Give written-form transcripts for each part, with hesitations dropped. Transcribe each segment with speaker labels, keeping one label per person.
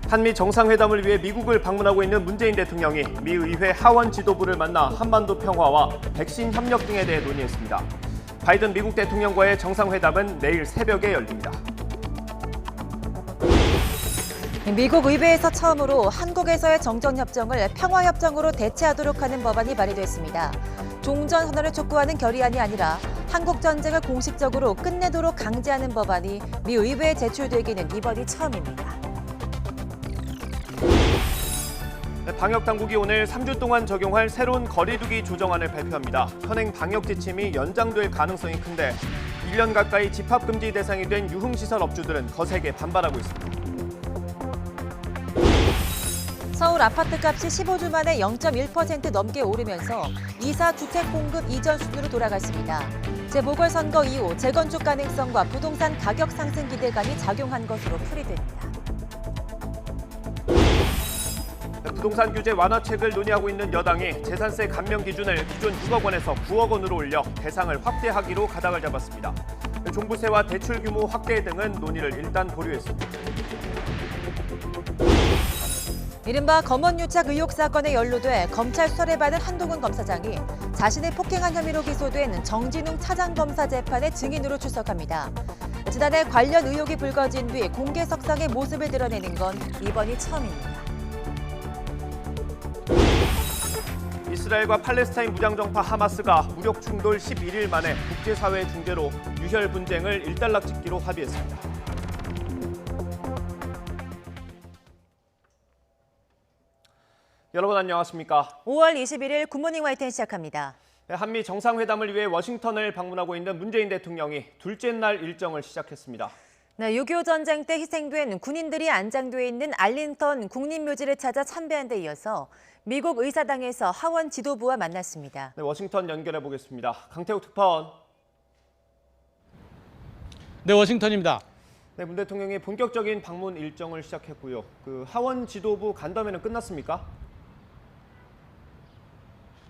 Speaker 1: 한미 정상회담을 위해 미국을 방문하고 있는 문재인 대통령이 미 의회 하원 지도부를 만나 한반도 평화와 백신 협력 등에 대해 논의했습니다. 바이든 미국 대통령과의 정상회담은 내일 새벽에 열립니다.
Speaker 2: 미국 의회에서 처음으로 한국에서의 정전협정을 평화협정으로 대체하도록 하는 법안이 발의됐습니다. 종전선언을 촉구하는 결의안이 아니라 한국전쟁을 공식적으로 끝내도록 강제하는 법안이 미 의회에 제출되기는 이번이 처음입니다.
Speaker 1: 방역당국이 오늘 3주 동안 적용할 새로운 거리두기 조정안을 발표합니다. 현행 방역 지침이 연장될 가능성이 큰데 1년 가까이 집합금지 대상이 된 유흥시설 업주들은 거세게 반발하고 있습니다.
Speaker 2: 서울 아파트값이 15주 만에 0.1% 넘게 오르면서 이사 주택 공급 이전 수준으로 돌아갔습니다. 재보궐선거 이후 재건축 가능성과 부동산 가격 상승 기대감이 작용한 것으로 풀이됩니다.
Speaker 1: 부동산 규제 완화책을 논의하고 있는 여당이 재산세 감면 기준을 기존 6억 원에서 9억 원으로 올려 대상을 확대하기로 가닥을 잡았습니다. 종부세와 대출 규모 확대 등은 논의를 일단 보류했습니다.
Speaker 2: 이른바 검언유착 의혹 사건에 연루돼 검찰 수사를 받은 한동훈 검사장이 자신을 폭행한 혐의로 기소된 정진웅 차장검사 재판에 증인으로 출석합니다. 지난해 관련 의혹이 불거진 뒤 공개석상의 모습을 드러내는 건 이번이 처음입니다.
Speaker 1: 이스라엘과 팔레스타인 무장정파 하마스가 무력 충돌 11일 만에 국제사회 중재로 유혈 분쟁을 일단락 짓기로 합의했습니다. 여러분 안녕하십니까?
Speaker 2: 5월 21일 굿모닝 YTN 시작합니다.
Speaker 1: 한미 정상회담을 위해 워싱턴을 방문하고 있는 문재인 대통령이 둘째 날 일정을 시작했습니다.
Speaker 2: 6.25 전쟁 때 희생된 군인들이 안장돼 있는 알링턴 국립묘지를 찾아 참배한 데 이어서 미국 의사당에서 하원 지도부와 만났습니다.
Speaker 1: 워싱턴 연결해 보겠습니다. 강태욱 특파원.
Speaker 3: 네, 워싱턴입니다.
Speaker 1: 문 대통령이 본격적인 방문 일정을 시작했고요. 하원 지도부 간담회는 끝났습니까?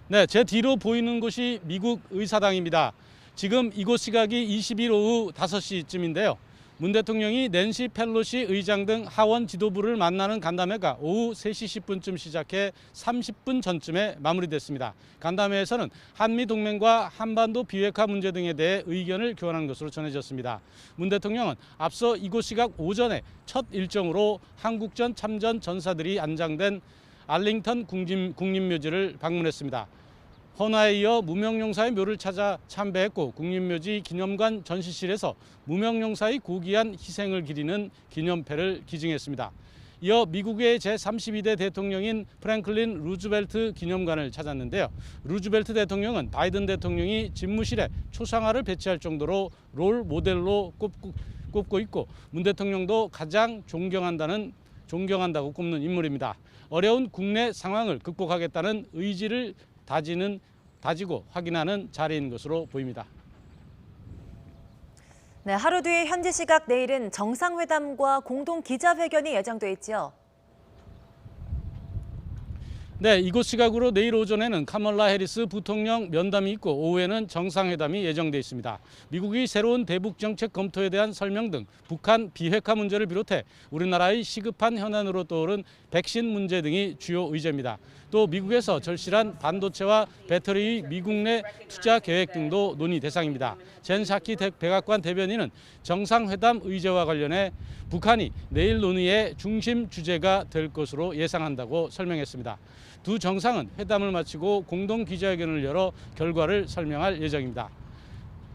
Speaker 3: 네, 제 뒤로 보이는 곳이 미국 의사당입니다. 지금 이곳 시각이 20일 오후 5시쯤인데요. 문 대통령이 낸시 펠로시 의장 등 하원 지도부를 만나는 간담회가 오후 3시 10분쯤 시작해 30분 전쯤에 마무리됐습니다. 간담회에서는 한미 동맹과 한반도 비핵화 문제 등에 대해 의견을 교환한 것으로 전해졌습니다. 문 대통령은 앞서 이곳 시각 오전에 첫 일정으로 한국전 참전 전사들이 안장된 알링턴 국립묘지를 방문했습니다. 헌화에 이어 무명용사의 묘를 찾아 참배했고 국립묘지 기념관 전시실에서 무명용사의 고귀한 희생을 기리는 기념패를 기증했습니다. 이어 미국의 제32대 대통령인 프랭클린 루즈벨트 기념관을 찾았는데요. 루즈벨트 대통령은 바이든 대통령이 집무실에 초상화를 배치할 정도로 롤 모델로 꼽고 있고 문 대통령도 가장 존경한다고 꼽는 인물입니다. 어려운 국내 상황을 극복하겠다는 의지를 다지고 확인하는 자리인 것으로 보입니다.
Speaker 2: 네, 하루 뒤 현지 시각 내일은 정상회담과 공동 기자회견이 예정돼 있죠.
Speaker 3: 네, 이곳 시각으로 내일 오전에는 카멀라 해리스 부통령 면담이 있고 오후에는 정상회담이 예정돼 있습니다. 미국이 새로운 대북 정책 검토에 대한 설명 등 북한 비핵화 문제를 비롯해 우리나라의 시급한 현안으로 떠오른 백신 문제 등이 주요 의제입니다. 또 미국에서 절실한 반도체와 배터리의 미국 내 투자 계획 등도 논의 대상입니다. 젠 사키 백악관 대변인은 정상회담 의제와 관련해 북한이 내일 논의의 중심 주제가 될 것으로 예상한다고 설명했습니다. 두 정상은 회담을 마치고 공동 기자회견을 열어 결과를 설명할 예정입니다.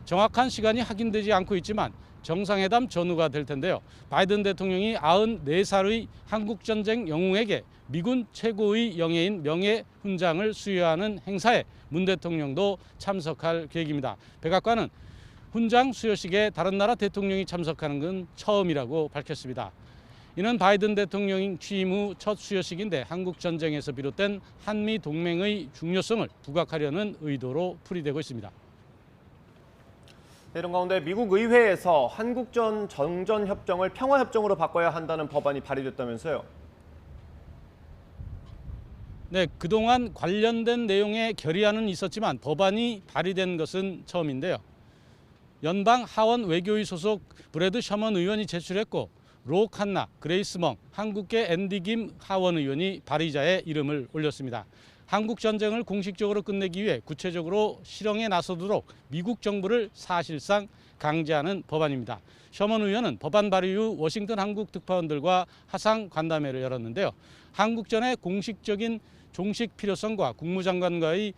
Speaker 3: 정확한 시간이 확인되지 않고 있지만 정상회담 전후가 될 텐데요. 바이든 대통령이 94살의 한국전쟁 영웅에게 미군 최고의 영예인 명예훈장을 수여하는 행사에 문 대통령도 참석할 계획입니다. 백악관은 훈장 수여식에 다른 나라 대통령이 참석하는 건 처음이라고 밝혔습니다. 이는 바이든 대통령 취임 후 첫 수여식인데 한국 전쟁에서 비롯된 한미 동맹의 중요성을 부각하려는 의도로 풀이되고 있습니다.
Speaker 1: 이런 가운데 미국 의회에서 한국전 정전협정을 평화협정으로 바꿔야 한다는 법안이 발의됐다면서요?
Speaker 3: 네, 그동안 관련된 내용의 결의안은 있었지만 법안이 발의된 것은 처음인데요. 연방 하원 외교위 소속 브래드 셔먼 의원이 제출했고 로 칸나, 그레이스 멍, 한국계 앤디 김 하원 의원이 발의자의 이름을 올렸습니다. 한국 전쟁을 공식적으로 끝내기 위해 구체적으로 실행에 나서도록 미국 정부를 사실상 강제하는 법안입니다. 셔먼 의원은 법안 발의 후 워싱턴 한국 특파원들과 화상 간담회를 열었는데요. 한국전의 공식적인 종식 필요성과 국무장관의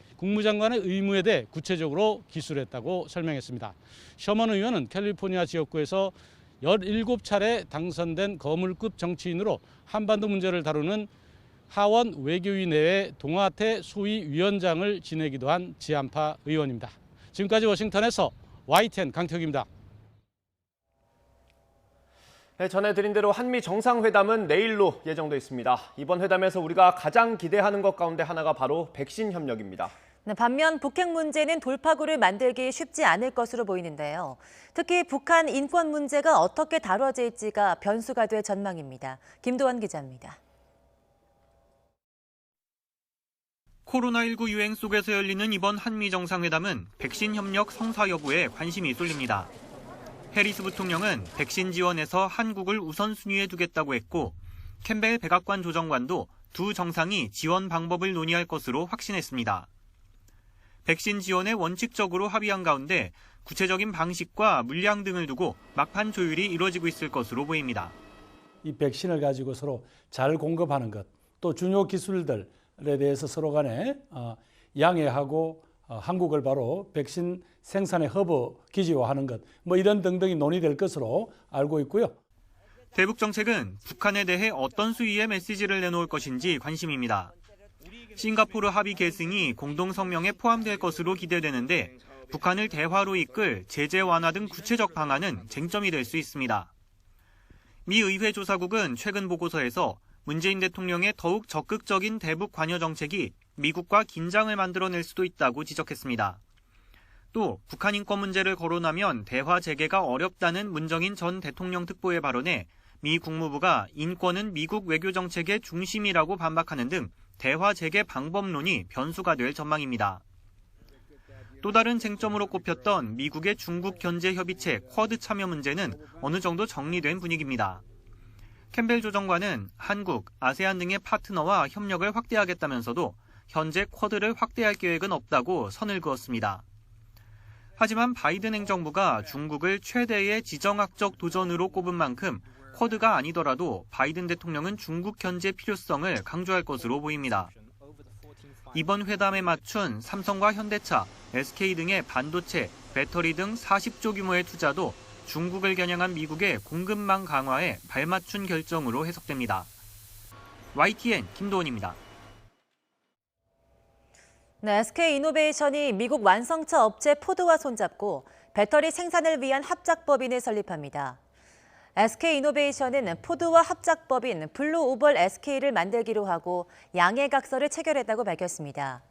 Speaker 3: 의무에 대해 구체적으로 기술했다고 설명했습니다. 셔먼 의원은 캘리포니아 지역구에서 17차례 당선된 거물급 정치인으로 한반도 문제를 다루는 하원 외교위 내외 동아태 소위 위원장을 지내기도 한 지한파 의원입니다. 지금까지 워싱턴에서 YTN 강태욱입니다.
Speaker 1: 네, 전해드린 대로 한미 정상회담은 내일로 예정돼 있습니다. 이번 회담에서 우리가 가장 기대하는 것 가운데 하나가 바로 백신 협력입니다.
Speaker 2: 네, 반면 북핵 문제는 돌파구를 만들기 쉽지 않을 것으로 보이는데요. 특히 북한 인권 문제가 어떻게 다뤄질지가 변수가 될 전망입니다. 김도원 기자입니다.
Speaker 4: 코로나19 유행 속에서 열리는 이번 한미 정상회담은 백신 협력 성사 여부에 관심이 쏠립니다. 해리스 부통령은 백신 지원에서 한국을 우선순위에 두겠다고 했고, 캠벨 백악관 조정관도 두 정상이 지원 방법을 논의할 것으로 확신했습니다. 백신 지원에 원칙적으로 합의한 가운데 구체적인 방식과 물량 등을 두고 막판 조율이 이루어지고 있을 것으로 보입니다.
Speaker 5: 이 백신을 가지고 서로 잘 공급하는 것, 또 중요 기술들에 대해서 서로 간에 양해하고 한국을 바로 백신 생산의 허브 기지화하는 것, 이런 등등이 논의될 것으로 알고 있고요.
Speaker 4: 대북 정책은 북한에 대해 어떤 수위의 메시지를 내놓을 것인지 관심입니다. 싱가포르 합의 계승이 공동 성명에 포함될 것으로 기대되는데, 북한을 대화로 이끌 제재 완화 등 구체적 방안은 쟁점이 될 수 있습니다. 미 의회 조사국은 최근 보고서에서 문재인 대통령의 더욱 적극적인 대북 관여 정책이 미국과 긴장을 만들어낼 수도 있다고 지적했습니다. 또 북한 인권 문제를 거론하면 대화 재개가 어렵다는 문정인 전 대통령 특보의 발언에 미 국무부가 인권은 미국 외교 정책의 중심이라고 반박하는 등 대화 재개 방법론이 변수가 될 전망입니다. 또 다른 쟁점으로 꼽혔던 미국의 중국 견제 협의체 쿼드 참여 문제는 어느 정도 정리된 분위기입니다. 캠벨 조정관은 한국, 아세안 등의 파트너와 협력을 확대하겠다면서도 현재 쿼드를 확대할 계획은 없다고 선을 그었습니다. 하지만 바이든 행정부가 중국을 최대의 지정학적 도전으로 꼽은 만큼 쿼드가 아니더라도 바이든 대통령은 중국 견제 필요성을 강조할 것으로 보입니다. 이번 회담에 맞춘 삼성과 현대차, SK 등의 반도체, 배터리 등 40조 규모의 투자도 중국을 겨냥한 미국의 공급망 강화에 발맞춘 결정으로 해석됩니다. YTN 김도원입니다.
Speaker 2: 네, SK이노베이션이 미국 완성차 업체 포드와 손잡고 배터리 생산을 위한 합작법인을 설립합니다. SK이노베이션은 포드와 합작법인 블루오벌 SK를 만들기로 하고 양해각서를 체결했다고 밝혔습니다.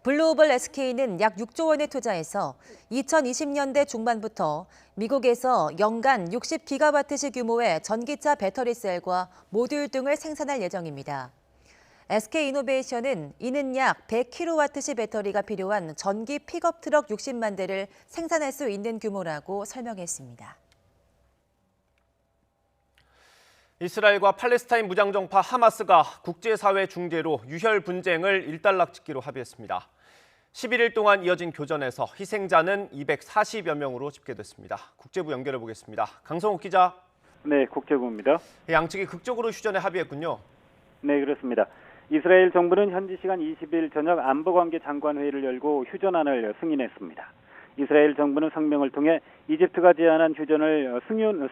Speaker 2: 블루오벌 SK는 약 6조 원의 투자해서 2020년대 중반부터 미국에서 연간 60기가와트시 규모의 전기차 배터리 셀과 모듈 등을 생산할 예정입니다. SK이노베이션은 이는 약 100kW시 배터리가 필요한 전기 픽업 트럭 60만 대를 생산할 수 있는 규모라고 설명했습니다.
Speaker 1: 이스라엘과 팔레스타인 무장정파 하마스가 국제사회 중재로 유혈 분쟁을 일단락짓기로 합의했습니다. 11일 동안 이어진 교전에서 희생자는 240여 명으로 집계됐습니다. 국제부 연결해 보겠습니다. 강성욱 기자.
Speaker 6: 네, 국제부입니다.
Speaker 1: 양측이 극적으로 휴전에 합의했군요.
Speaker 6: 네, 그렇습니다. 이스라엘 정부는 현지 시간 20일 저녁 안보관계 장관회의를 열고 휴전안을 승인했습니다. 이스라엘 정부는 성명을 통해 이집트가 제안한 휴전을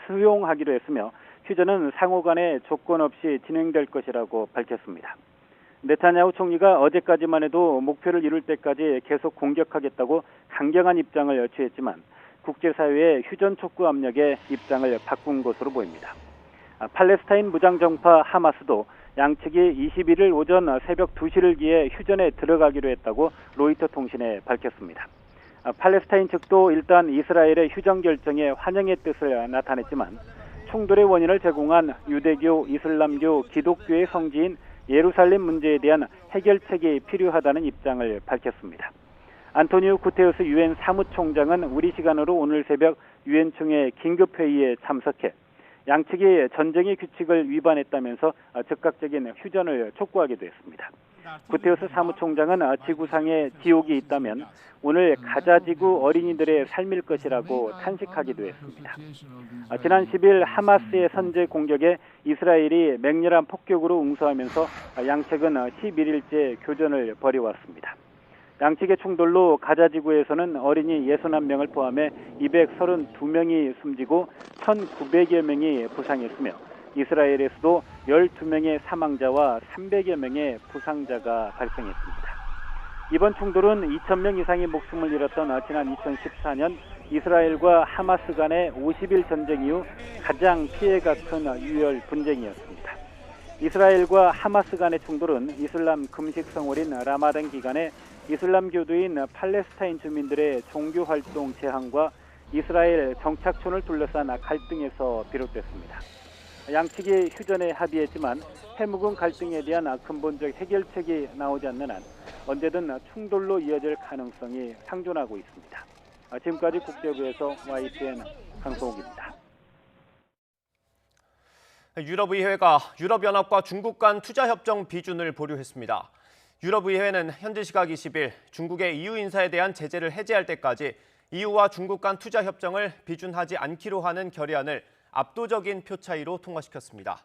Speaker 6: 수용하기로 했으며 휴전은 상호 간에 조건 없이 진행될 것이라고 밝혔습니다. 네타냐후 총리가 어제까지만 해도 목표를 이룰 때까지 계속 공격하겠다고 강경한 입장을 취했지만 국제사회의 휴전 촉구 압력에 입장을 바꾼 것으로 보입니다. 팔레스타인 무장정파 하마스도 양측이 21일 오전 새벽 2시를 기해 휴전에 들어가기로 했다고 로이터 통신에 밝혔습니다. 팔레스타인 측도 일단 이스라엘의 휴전 결정에 환영의 뜻을 나타냈지만 충돌의 원인을 제공한 유대교, 이슬람교, 기독교의 성지인 예루살렘 문제에 대한 해결책이 필요하다는 입장을 밝혔습니다. 안토니오 구테르스 유엔 사무총장은 우리 시간으로 오늘 새벽 유엔 총회 긴급회의에 참석해 양측이 전쟁의 규칙을 위반했다면서 즉각적인 휴전을 촉구하기도 했습니다. 구테우스 사무총장은 지구상에 지옥이 있다면 오늘 가자지구 어린이들의 삶일 것이라고 탄식하기도 했습니다. 지난 10일 하마스의 선제 공격에 이스라엘이 맹렬한 폭격으로 응수하면서 양측은 11일째 교전을 벌여왔습니다. 양측의 충돌로 가자지구에서는 어린이 61명을 포함해 232명이 숨지고 1,900여 명이 부상했으며 이스라엘에서도 12명의 사망자와 300여 명의 부상자가 발생했습니다. 이번 충돌은 2,000명 이상의 목숨을 잃었던 지난 2014년 이스라엘과 하마스 간의 50일 전쟁 이후 가장 피해가 큰 유혈 분쟁이었습니다. 이스라엘과 하마스 간의 충돌은 이슬람 금식 성월인 라마단 기간에 이슬람교도인 팔레스타인 주민들의 종교활동 제한과 이스라엘 정착촌을 둘러싼 갈등에서 비롯됐습니다. 양측이 휴전에 합의했지만 해묵은 갈등에 대한 근본적 해결책이 나오지 않는 한 언제든 충돌로 이어질 가능성이 상존하고 있습니다. 지금까지 국제부에서 YTN 강성욱입니다.
Speaker 1: 유럽의회가 유럽연합과 중국 간 투자협정 비준을 보류했습니다. 유럽의회는 현지 시각 20일 중국의 EU 인사에 대한 제재를 해제할 때까지 EU와 중국 간 투자협정을 비준하지 않기로 하는 결의안을 압도적인 표 차이로 통과시켰습니다.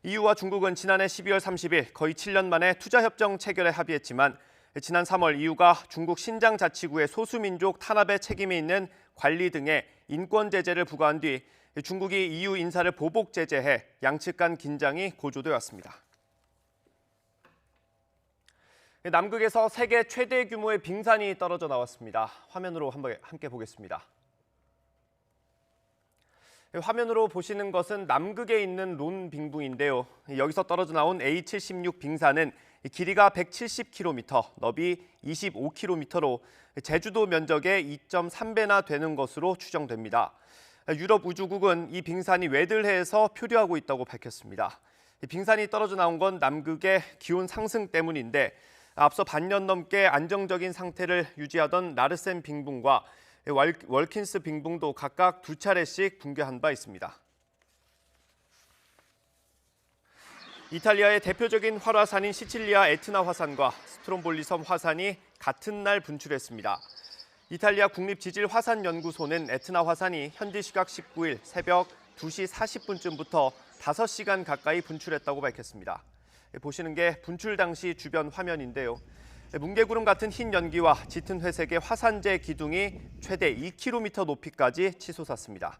Speaker 1: EU와 중국은 지난해 12월 30일 거의 7년 만에 투자협정 체결에 합의했지만 지난 3월 EU가 중국 신장 자치구의 소수민족 탄압에 책임이 있는 관리 등의 인권 제재를 부과한 뒤 중국이 EU 인사를 보복 제재해 양측 간 긴장이 고조돼 왔습니다. 남극에서 세계 최대 규모의 빙산이 떨어져 나왔습니다. 화면으로 함께 보겠습니다. 화면으로 보시는 것은 남극에 있는 론 빙붕인데요. 여기서 떨어져 나온 A76 빙산은 길이가 170km, 너비 25km로 제주도 면적의 2.3배나 되는 것으로 추정됩니다. 유럽우주국은 이 빙산이 웨들해에서 표류하고 있다고 밝혔습니다. 빙산이 떨어져 나온 건 남극의 기온 상승 때문인데 앞서 반년 넘게 안정적인 상태를 유지하던 나르센 빙붕과 월킨스 빙붕도 각각 2차례씩 붕괴한 바 있습니다. 이탈리아의 대표적인 활화산인 시칠리아 에트나 화산과 스트롬볼리 섬 화산이 같은 날 분출했습니다. 이탈리아 국립지질화산연구소는 에트나 화산이 현지 시각 19일 새벽 2시 40분쯤부터 5시간 가까이 분출했다고 밝혔습니다. 보시는 게 분출 당시 주변 화면인데요. 뭉게구름 같은 흰 연기와 짙은 회색의 화산재 기둥이 최대 2km 높이까지 치솟았습니다.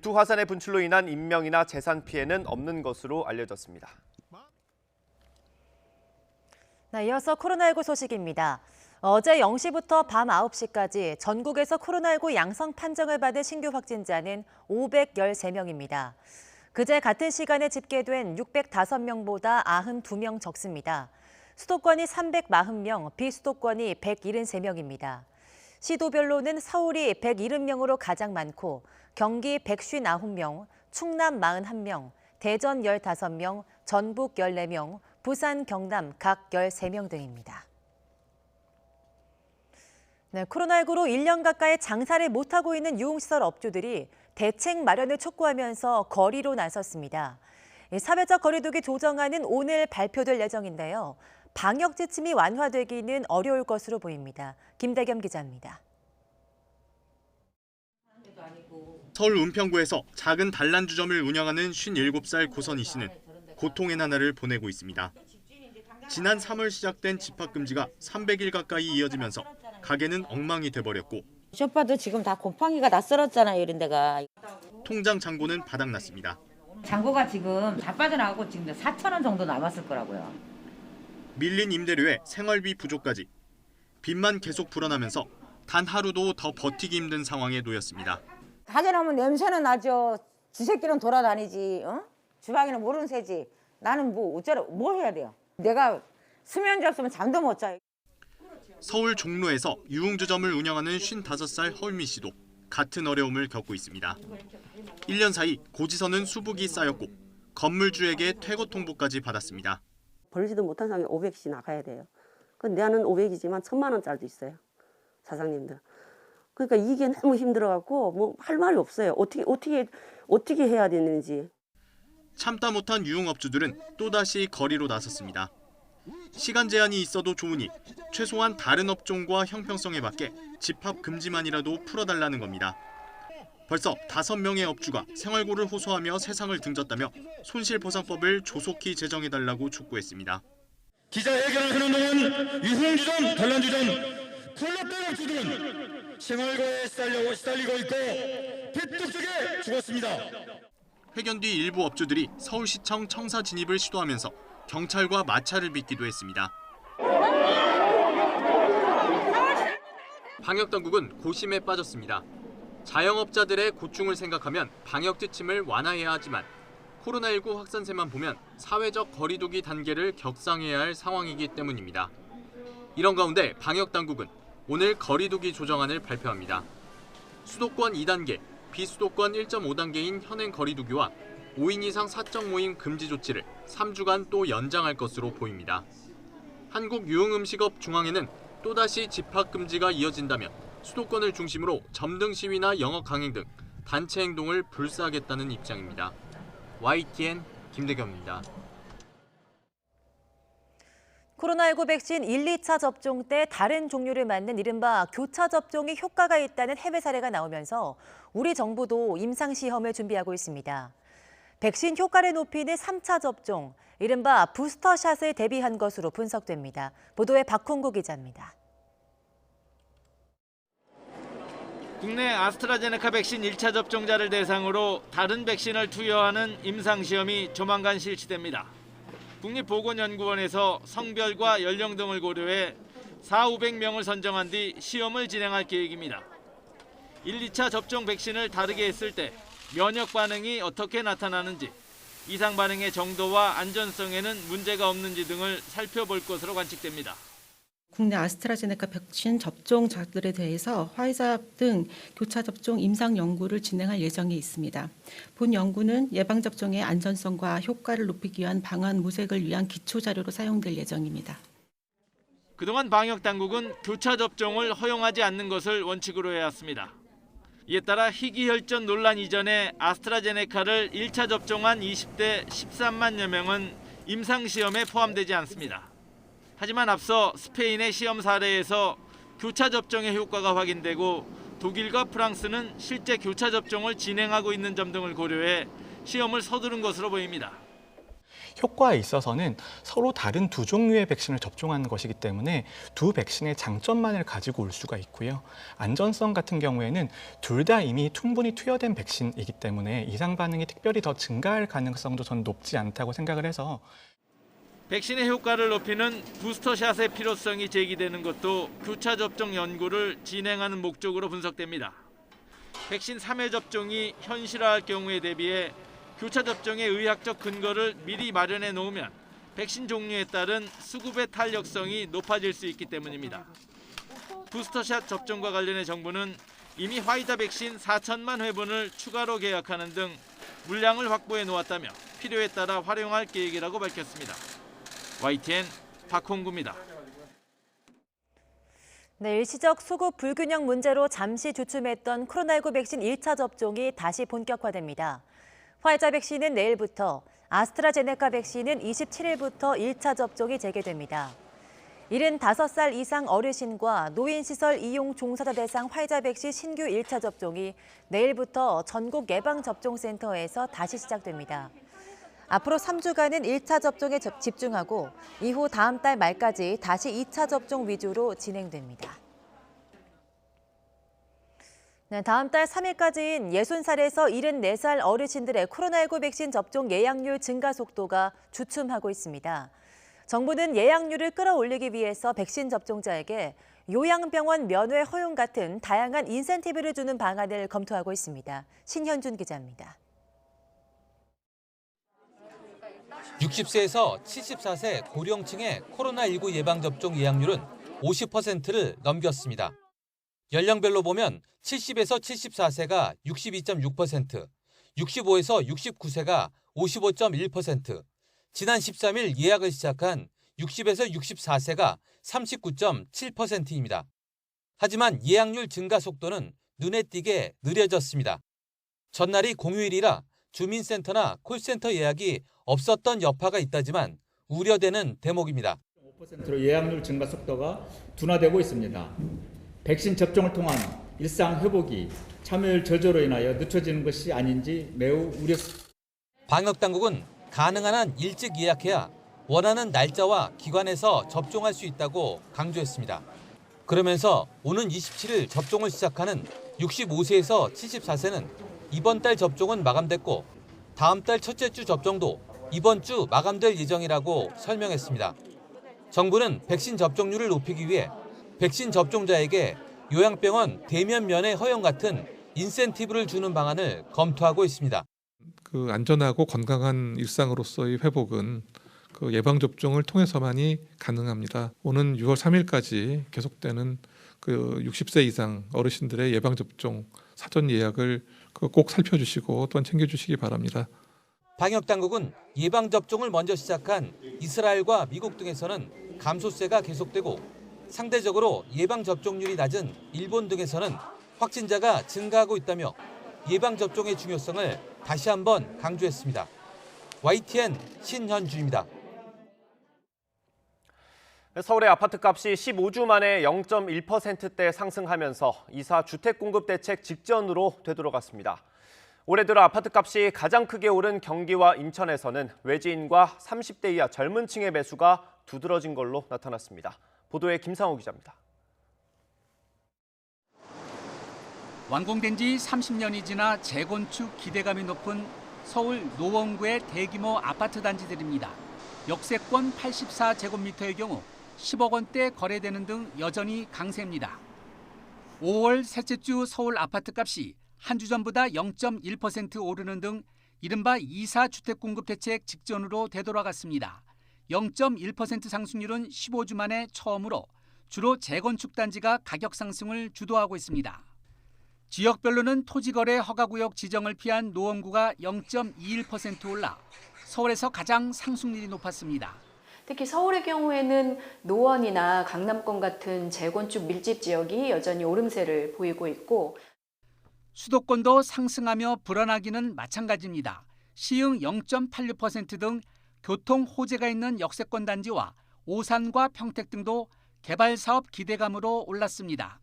Speaker 1: 두 화산의 분출로 인한 인명이나 재산 피해는 없는 것으로 알려졌습니다.
Speaker 2: 네, 이어서 코로나19 소식입니다. 어제 0시부터 밤 9시까지 전국에서 코로나19 양성 판정을 받은 신규 확진자는 513명입니다. 그제 같은 시간에 집계된 605명보다 92명 적습니다. 수도권이 340명, 비수도권이 173명입니다. 시도별로는 서울이 170명으로 가장 많고 경기 159명, 충남 41명, 대전 15명, 전북 14명, 부산, 경남 각 13명 등입니다. 네, 코로나19로 1년 가까이 장사를 못하고 있는 유흥시설 업주들이 대책 마련을 촉구하면서 거리로 나섰습니다. 사회적 거리두기 조정안은 오늘 발표될 예정인데요. 방역 지침이 완화되기는 어려울 것으로 보입니다. 김대겸 기자입니다.
Speaker 7: 서울 은평구에서 작은 단란주점을 운영하는 57살 고선희 씨는 고통의 나날을 보내고 있습니다. 지난 3월 시작된 집합금지가 300일 가까이 이어지면서 가게는 엉망이 돼버렸고
Speaker 8: 쇼파도 지금 다 곰팡이가 다 썰었잖아요, 이런 데가.
Speaker 7: 통장 잔고는 바닥났습니다.
Speaker 8: 잔고가 지금 다 빠져나가고 지금 4,000원 정도 남았을 거라고요.
Speaker 7: 밀린 임대료에 생활비 부족까지 빚만 계속 불어나면서 단 하루도 더 버티기 힘든 상황에 놓였습니다.
Speaker 8: 가게 나오면 냄새는 나죠. 쥐새끼는 돌아다니지. 주방에는 모르는 새지. 나는 뭐 해야 돼요. 내가 수면제 없으면 잠도 못 자요.
Speaker 7: 서울 종로에서 유흥주점을 운영하는 55살 헐미 씨도 같은 어려움을 겪고 있습니다. 1년 사이 고지서는 수북이 쌓였고 건물주에게 퇴거 통보까지 받았습니다.
Speaker 9: 벌지도 못한 사람이 500씩 나가야 돼요. 그 내는 500이지만 1,000만 원짜리도 있어요. 사장님들. 그러니까 이게 너무 힘들어갖고 뭐 할 말이 없어요. 어떻게 해야 되는지.
Speaker 7: 참다 못한 유흥업주들은 또다시 거리로 나섰습니다. 시간 제한이 있어도 좋으니 최소한 다른 업종과 형평성에 맞게 집합 금지만이라도 풀어달라는 겁니다. 벌써 5명의 업주가 생활고를 호소하며 세상을 등졌다며 손실보상법을 조속히 제정해달라고 촉구했습니다.
Speaker 10: 기자회견을 하는 동안 유흥주점, 단란주점, 콜라병 업주들은 생활고에 시달리고 있고 빚도 쪽에 죽었습니다.
Speaker 7: 회견 뒤 일부 업주들이 서울시청 청사 진입을 시도하면서 경찰과 마찰을 빚기도 했습니다. 방역당국은 고심에 빠졌습니다. 자영업자들의 고충을 생각하면 방역 지침을 완화해야 하지만 코로나19 확산세만 보면 사회적 거리두기 단계를 격상해야 할 상황이기 때문입니다. 이런 가운데 방역당국은 오늘 거리두기 조정안을 발표합니다. 수도권 2단계, 비수도권 1.5단계인 현행 거리두기와 5인 이상 사적 모임 금지 조치를 3주간 또 연장할 것으로 보입니다. 한국유흥음식업중앙회는 또다시 집합금지가 이어진다면 수도권을 중심으로 점등 시위나 영업 강행 등 단체 행동을 불사하겠다는 입장입니다. YTN 김대겸입니다.
Speaker 2: 코로나19 백신 1, 2차 접종 때 다른 종류를 맞는 이른바 교차 접종이 효과가 있다는 해외 사례가 나오면서 우리 정부도 임상시험을 준비하고 있습니다. 백신 효과를 높이는 3차 접종, 이른바 부스터샷을 대비한 것으로 분석됩니다. 보도에 박홍구 기자입니다.
Speaker 11: 국내 아스트라제네카 백신 1차 접종자를 대상으로 다른 백신을 투여하는 임상시험이 조만간 실시됩니다. 국립보건연구원에서 성별과 연령 등을 고려해 4,500명을 선정한 뒤 시험을 진행할 계획입니다. 1, 2차 접종 백신을 다르게 했을 때 면역 반응이 어떻게 나타나는지, 이상 반응의 정도와 안전성에는 문제가 없는지 등을 살펴볼 것으로 관측됩니다.
Speaker 12: 국내 아스트라제네카 백신 접종자들에 대해서 화이자 등 교차 접종 임상 연구를 진행할 예정에 있습니다. 본 연구는 예방접종의 안전성과 효과를 높이기 위한 방안 모색을 위한 기초자료로 사용될 예정입니다.
Speaker 11: 그동안 방역당국은 교차 접종을 허용하지 않는 것을 원칙으로 해왔습니다. 이에 따라 희귀혈전 논란 이전에 아스트라제네카를 1차 접종한 20대 13만여 명은 임상시험에 포함되지 않습니다. 하지만 앞서 스페인의 시험 사례에서 교차 접종의 효과가 확인되고 독일과 프랑스는 실제 교차 접종을 진행하고 있는 점 등을 고려해 시험을 서두른 것으로 보입니다.
Speaker 13: 효과에 있어서는 서로 다른 두 종류의 백신을 접종하는 것이기 때문에 두 백신의 장점만을 가지고 올 수가 있고요. 안전성 같은 경우에는 둘 다 이미 충분히 투여된 백신이기 때문에 이상 반응이 특별히 더 증가할 가능성도 저는 높지 않다고 생각을 해서
Speaker 11: 백신의 효과를 높이는 부스터샷의 필요성이 제기되는 것도 교차 접종 연구를 진행하는 목적으로 분석됩니다. 백신 3회 접종이 현실화할 경우에 대비해 교차 접종의 의학적 근거를 미리 마련해 놓으면 백신 종류에 따른 수급의 탄력성이 높아질 수 있기 때문입니다. 부스터샷 접종과 관련해 정부는 이미 화이자 백신 4천만 회분을 추가로 계약하는 등 물량을 확보해 놓았다며 필요에 따라 활용할 계획이라고 밝혔습니다. YTN 박홍구입니다.
Speaker 2: 네, 일시적 수급 불균형 문제로 잠시 주춤했던 코로나19 백신 1차 접종이 다시 본격화됩니다. 화이자 백신은 내일부터, 아스트라제네카 백신은 27일부터 1차 접종이 재개됩니다. 75살 이상 어르신과 노인시설 이용 종사자 대상 화이자 백신 신규 1차 접종이 내일부터 전국 예방접종센터에서 다시 시작됩니다. 앞으로 3주간은 1차 접종에 집중하고 이후 다음 달 말까지 다시 2차 접종 위주로 진행됩니다. 네, 다음 달 3일까지인 60살에서 74살 어르신들의 코로나19 백신 접종 예약률 증가 속도가 주춤하고 있습니다. 정부는 예약률을 끌어올리기 위해서 백신 접종자에게 요양병원 면회 허용 같은 다양한 인센티브를 주는 방안을 검토하고 있습니다. 신현준 기자입니다.
Speaker 14: 60세에서 74세 고령층의 코로나19 예방접종 예약률은 50%를 넘겼습니다. 연령별로 보면 70에서 74세가 62.6%, 65에서 69세가 55.1%, 지난 13일 예약을 시작한 60에서 64세가 39.7%입니다. 하지만 예약률 증가 속도는 눈에 띄게 느려졌습니다. 전날이 공휴일이라 주민센터나 콜센터 예약이 없었던 여파가 있다지만 우려되는 대목입니다.
Speaker 15: 5%로 예약률 증가 속도가 둔화되고 있습니다. 백신 접종을 통한 일상 회복이 참여율 저조로 인하여 늦춰지는 것이 아닌지 매우 우려스럽습니다.
Speaker 14: 방역당국은 가능한 한 일찍 예약해야 원하는 날짜와 기관에서 접종할 수 있다고 강조했습니다. 그러면서 오는 27일 접종을 시작하는 65세에서 74세는 이번 달 접종은 마감됐고 다음 달 첫째 주 접종도 이번 주 마감될 예정이라고 설명했습니다. 정부는 백신 접종률을 높이기 위해 백신 접종자에게 요양병원 대면 면회 허용 같은 인센티브를 주는 방안을 검토하고 있습니다.
Speaker 16: 그 안전하고 건강한 일상으로서의 회복은 그 예방접종을 통해서만이 가능합니다. 오는 6월 3일까지 계속되는 그 60세 이상 어르신들의 예방접종 사전 예약을 꼭 살펴주시고 또한 챙겨주시기 바랍니다.
Speaker 14: 방역당국은 예방접종을 먼저 시작한 이스라엘과 미국 등에서는 감소세가 계속되고 상대적으로 예방접종률이 낮은 일본 등에서는 확진자가 증가하고 있다며 예방접종의 중요성을 다시 한번 강조했습니다. YTN 신현주입니다.
Speaker 1: 서울의 아파트값이 15주 만에 0.1%대 상승하면서 이사 주택공급대책 직전으로 되돌아갔습니다. 올해 들어 아파트값이 가장 크게 오른 경기와 인천에서는 외지인과 30대 이하 젊은 층의 매수가 두드러진 걸로 나타났습니다. 보도에 김상호 기자입니다.
Speaker 17: 완공된 지 30년이 지나 재건축 기대감이 높은 서울 노원구의 대규모 아파트 단지들입니다. 역세권 84제곱미터의 경우 10억 원대 거래되는 등 여전히 강세입니다. 5월 셋째 주 서울 아파트값이 한 주 전보다 0.1% 오르는 등 이른바 이사 주택공급 대책 직전으로 되돌아갔습니다. 0.1% 상승률은 15주 만에 처음으로 주로 재건축 단지가 가격 상승을 주도하고 있습니다. 지역별로는 토지거래 허가구역 지정을 피한 노원구가 0.21% 올라 서울에서 가장 상승률이 높았습니다.
Speaker 18: 특히 서울의 경우에는 노원이나 강남권 같은 재건축 밀집 지역이 여전히 오름세를 보이고 있고
Speaker 17: 수도권도 상승하며 불안하기는 마찬가지입니다. 시흥 0.86% 등 교통 호재가 있는 역세권 단지와 오산과 평택 등도 개발 사업 기대감으로 올랐습니다.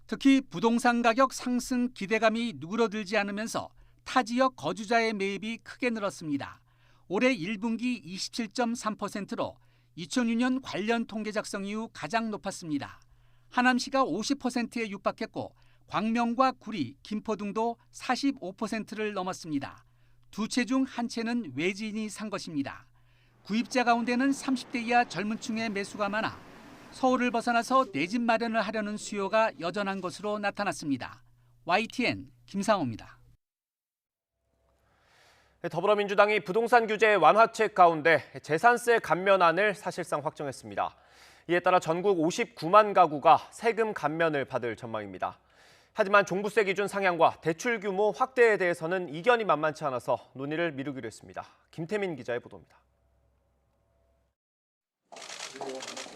Speaker 17: 특히 부동산 가격 상승 기대감이 누그러들지 않으면서 타 지역 거주자의 매입이 크게 늘었습니다. 올해 1분기 27.3%로 2006년 관련 통계 작성 이후 가장 높았습니다. 하남시가 50%에 육박했고 광명과 구리, 김포 등도 45%를 넘었습니다. 두 채 중 한 채는 외지인이 산 것입니다. 구입자 가운데는 30대 이하 젊은 층의 매수가 많아 서울을 벗어나서 내 집 마련을 하려는 수요가 여전한 것으로 나타났습니다. YTN 김상호입니다.
Speaker 1: 더불어민주당이 부동산 규제 완화책 가운데 재산세 감면안을 사실상 확정했습니다. 이에 따라 전국 59만 가구가 세금 감면을 받을 전망입니다. 하지만 종부세 기준 상향과 대출 규모 확대에 대해서는 이견이 만만치 않아서 논의를 미루기로 했습니다. 김태민 기자의 보도입니다.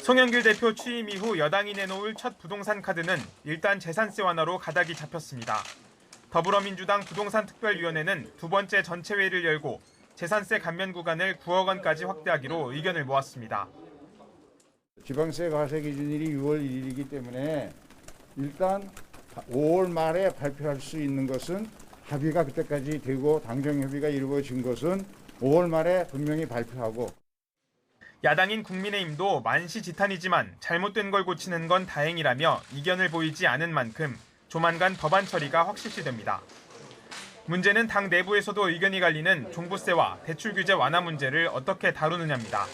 Speaker 19: 송영길 대표 취임 이후 여당이 내놓을 첫 부동산 카드는 일단 재산세 완화로 가닥이 잡혔습니다. 더불어민주당 부동산특별위원회는 두 번째 전체회의를 열고 재산세 감면 구간을 9억 원까지 확대하기로 의견을 모았습니다.
Speaker 20: 지방세 과세 기준일이 6월 1일이기 때문에 일단 5월 말에 발표할 수 있는 것은 합의가 그때까지 되고 당정협의가 이루어진 것은 5월 말에 분명히 발표하고
Speaker 19: 야당인 국민의힘도 만시지탄이지만 잘못된 걸 고치는 건 다행이라며 이견을 보이지 않은 만큼 조만간 법안 처리가 확실시됩니다. 문제는 당 내부에서도 의견이 갈리는 종부세와 대출 규제 완화 문제를 어떻게 다루느냐입니다.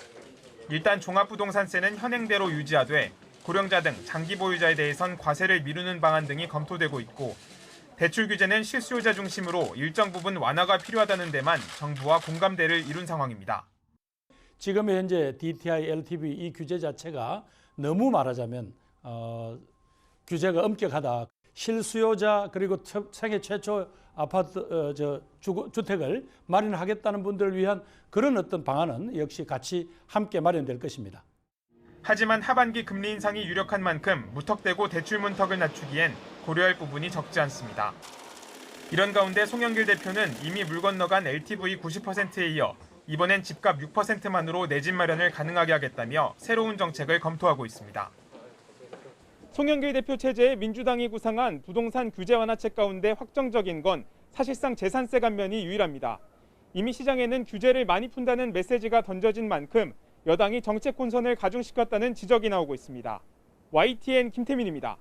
Speaker 19: 일단 종합부동산세는 현행대로 유지하되 고령자 등 장기 보유자에 대해선 과세를 미루는 방안 등이 검토되고 있고 대출 규제는 실수요자 중심으로 일정 부분 완화가 필요하다는 데만 정부와 공감대를 이룬 상황입니다.
Speaker 5: 지금 현재 DTI, LTV 이 규제 자체가 너무 말하자면 규제가 엄격하다. 실수요자 그리고 세계 최초 아파트 주택을 마련하겠다는 분들을 위한 그런 어떤 방안은 역시 같이 함께 마련될 것입니다.
Speaker 19: 하지만 하반기 금리 인상이 유력한 만큼 무턱대고 대출 문턱을 낮추기엔 고려할 부분이 적지 않습니다. 이런 가운데 송영길 대표는 이미 물 건너간 LTV 90%에 이어 이번엔 집값 6%만으로 내 집 마련을 가능하게 하겠다며 새로운 정책을 검토하고 있습니다. 송영길 대표 체제에 민주당이 구상한 부동산 규제 완화책 가운데 확정적인 건 사실상 재산세 감면이 유일합니다. 이미 시장에는 규제를 많이 푼다는 메시지가 던져진 만큼 여당이 정책 혼선을 가중시켰다는 지적이 나오고 있습니다. YTN 김태민입니다.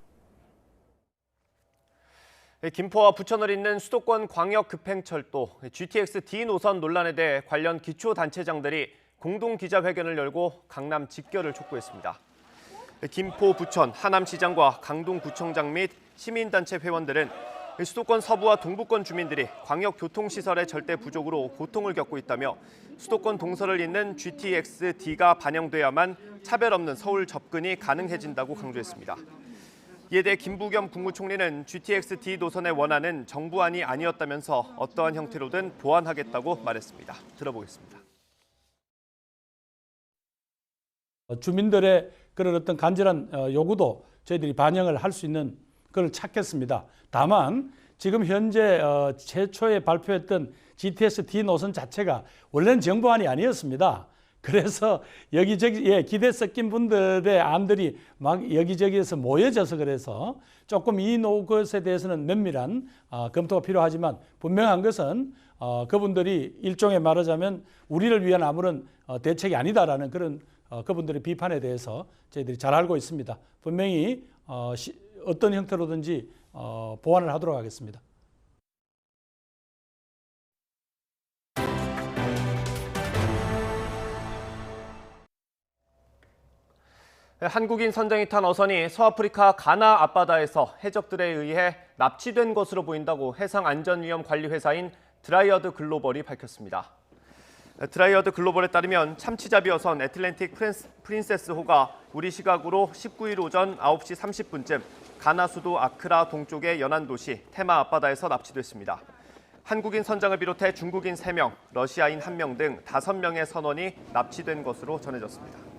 Speaker 1: 김포와 부천을 잇는 수도권 광역급행철도 GTX D 노선 논란에 대해 관련 기초단체장들이 공동기자회견을 열고 강남 집결을 촉구했습니다. 김포, 부천, 하남시장과 강동구청장 및 시민단체 회원들은 수도권 서부와 동부권 주민들이 광역교통시설의 절대 부족으로 고통을 겪고 있다며 수도권 동서를 잇는 GTX-D가 반영돼야만 차별 없는 서울 접근이 가능해진다고 강조했습니다. 이에 대해 김부겸 국무총리는 GTX-D 노선의 원안은 정부안이 아니었다면서 어떠한 형태로든 보완하겠다고 말했습니다. 들어보겠습니다.
Speaker 5: 주민들의 그런 어떤 간절한 요구도 저희들이 반영을 할 수 있는 걸 찾겠습니다. 다만 지금 현재 최초에 발표했던 GTX-D 노선 자체가 원래는 정부안이 아니었습니다. 그래서 여기저기 기대 섞인 분들의 안들이 막 여기저기에서 모여져서 그래서 조금 이 것에 대해서는 면밀한 검토가 필요하지만 분명한 것은 그분들이 일종의 말하자면 우리를 위한 아무런 대책이 아니다라는 그런 그분들의 비판에 대해서 저희들이 잘 알고 있습니다. 분명히 어떤 형태로든지 보완을 하도록 하겠습니다.
Speaker 1: 한국인 선장이 탄 어선이 서아프리카 가나 앞바다에서 해적들에 의해 납치된 것으로 보인다고 해상안전위험관리회사인 드라이어드 글로벌이 밝혔습니다. 드라이어드 글로벌에 따르면 참치잡이 어선 애틀랜틱 프린세스호가 우리 시각으로 19일 오전 9시 30분쯤 가나 수도 아크라 동쪽의 연안 도시 테마 앞바다에서 납치됐습니다. 한국인 선장을 비롯해 중국인 3명, 러시아인 1명 등 5명의 선원이 납치된 것으로 전해졌습니다.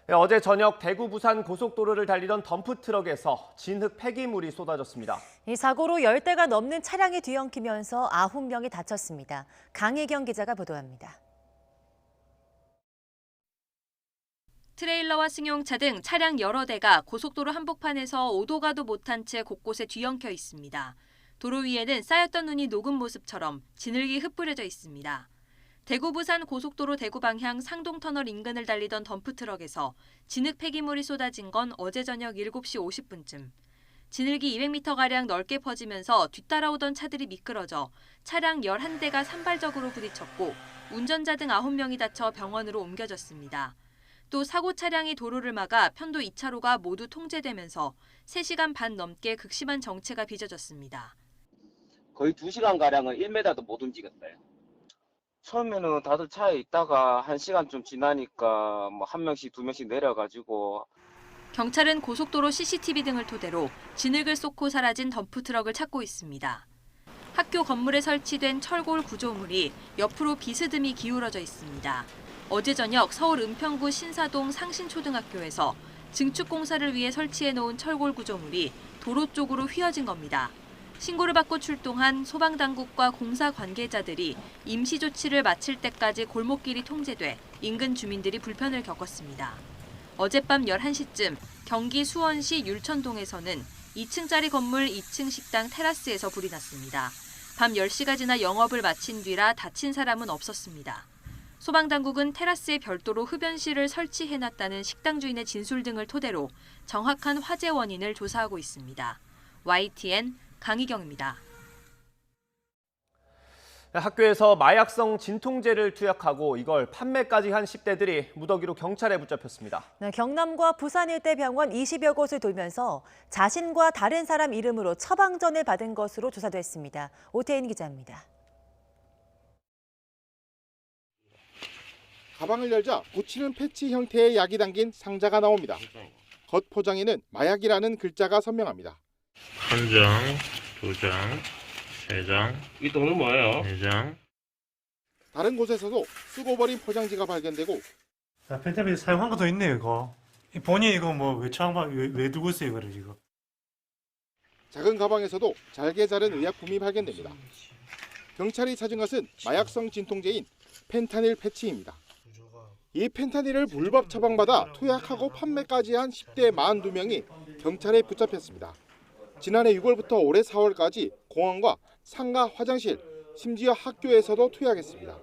Speaker 1: 어제 저녁 대구 부산 고속도로를 달리던 덤프트럭에서 진흙 폐기물이 쏟아졌습니다.
Speaker 2: 이 사고로 10대가 넘는 차량이 뒤엉키면서 9명이 다쳤습니다. 강혜경 기자가 보도합니다.
Speaker 21: 트레일러와 승용차 등 차량 여러 대가 고속도로 한복판에서 오도 가도 못한 채 곳곳에 뒤엉켜 있습니다. 도로 위에는 쌓였던 눈이 녹은 모습처럼 진흙이 흩뿌려져 있습니다. 대구 부산 고속도로 대구 방향 상동터널 인근을 달리던 덤프트럭에서 진흙 폐기물이 쏟아진 건 어제 저녁 7시 50분쯤. 진흙이 200m가량 넓게 퍼지면서 뒤따라오던 차들이 미끄러져 차량 11대가 산발적으로 부딪혔고 운전자 등 9명이 다쳐 병원으로 옮겨졌습니다. 또 사고 차량이 도로를 막아 편도 2차로가 모두 통제되면서 3시간 반 넘게 극심한 정체가 빚어졌습니다.
Speaker 22: 거의 2시간가량은 1m도 못 움직였어요. 처음에는 다들 차에 있다가 1시간쯤 지나니까 뭐 1명씩 2명씩 내려가지고.
Speaker 21: 경찰은 고속도로 CCTV 등을 토대로 진흙을 쏟고 사라진 덤프트럭을 찾고 있습니다. 학교 건물에 설치된 철골 구조물이 옆으로 비스듬히 기울어져 있습니다. 어제 저녁 서울 은평구 신사동 상신초등학교에서 증축 공사를 위해 설치해 놓은 철골 구조물이 도로 쪽으로 휘어진 겁니다. 신고를 받고 출동한 소방당국과 공사 관계자들이 임시 조치를 마칠 때까지 골목길이 통제돼 인근 주민들이 불편을 겪었습니다. 어젯밤 11시쯤 경기 수원시 율천동에서는 2층짜리 건물 2층 식당 테라스에서 불이 났습니다. 밤 10시가 지나 영업을 마친 뒤라 다친 사람은 없었습니다. 소방당국은 테라스에 별도로 흡연실을 설치해놨다는 식당 주인의 진술 등을 토대로 정확한 화재 원인을 조사하고 있습니다. YTN 강희경입니다.
Speaker 1: 학교에서 마약성 진통제를 투약하고 이걸 판매까지 한 10대들이 무더기로 경찰에 붙잡혔습니다.
Speaker 2: 경남과 부산 일대 병원 20여 곳을 돌면서 자신과 다른 사람 이름으로 처방전을 받은 것으로 조사됐습니다. 오태인 기자입니다.
Speaker 23: 가방을 열자 붙이는 패치 형태의 약이 담긴 상자가 나옵니다. 겉 포장에는 마약이라는 글자가 선명합니다.
Speaker 24: 한 장, 2장, 3장. 이 돈은 뭐예요? 4장.
Speaker 23: 다른 곳에서도 쓰고 버린 포장지가 발견되고
Speaker 3: 펜타밀 사용한 것도 있네요, 이거. 본인 이거 뭐 왜 두고 있어요, 이거를 지금.
Speaker 23: 작은 가방에서도 잘게 자른 의약품이 발견됩니다. 경찰이 찾은 것은 마약성 진통제인 펜타닐 패치입니다. 이 펜타닐을 불법 처방받아 투약하고 판매까지 한 10대 42명이 경찰에 붙잡혔습니다. 지난해 6월부터 올해 4월까지 공항과 상가, 화장실, 심지어 학교에서도 투약했습니다.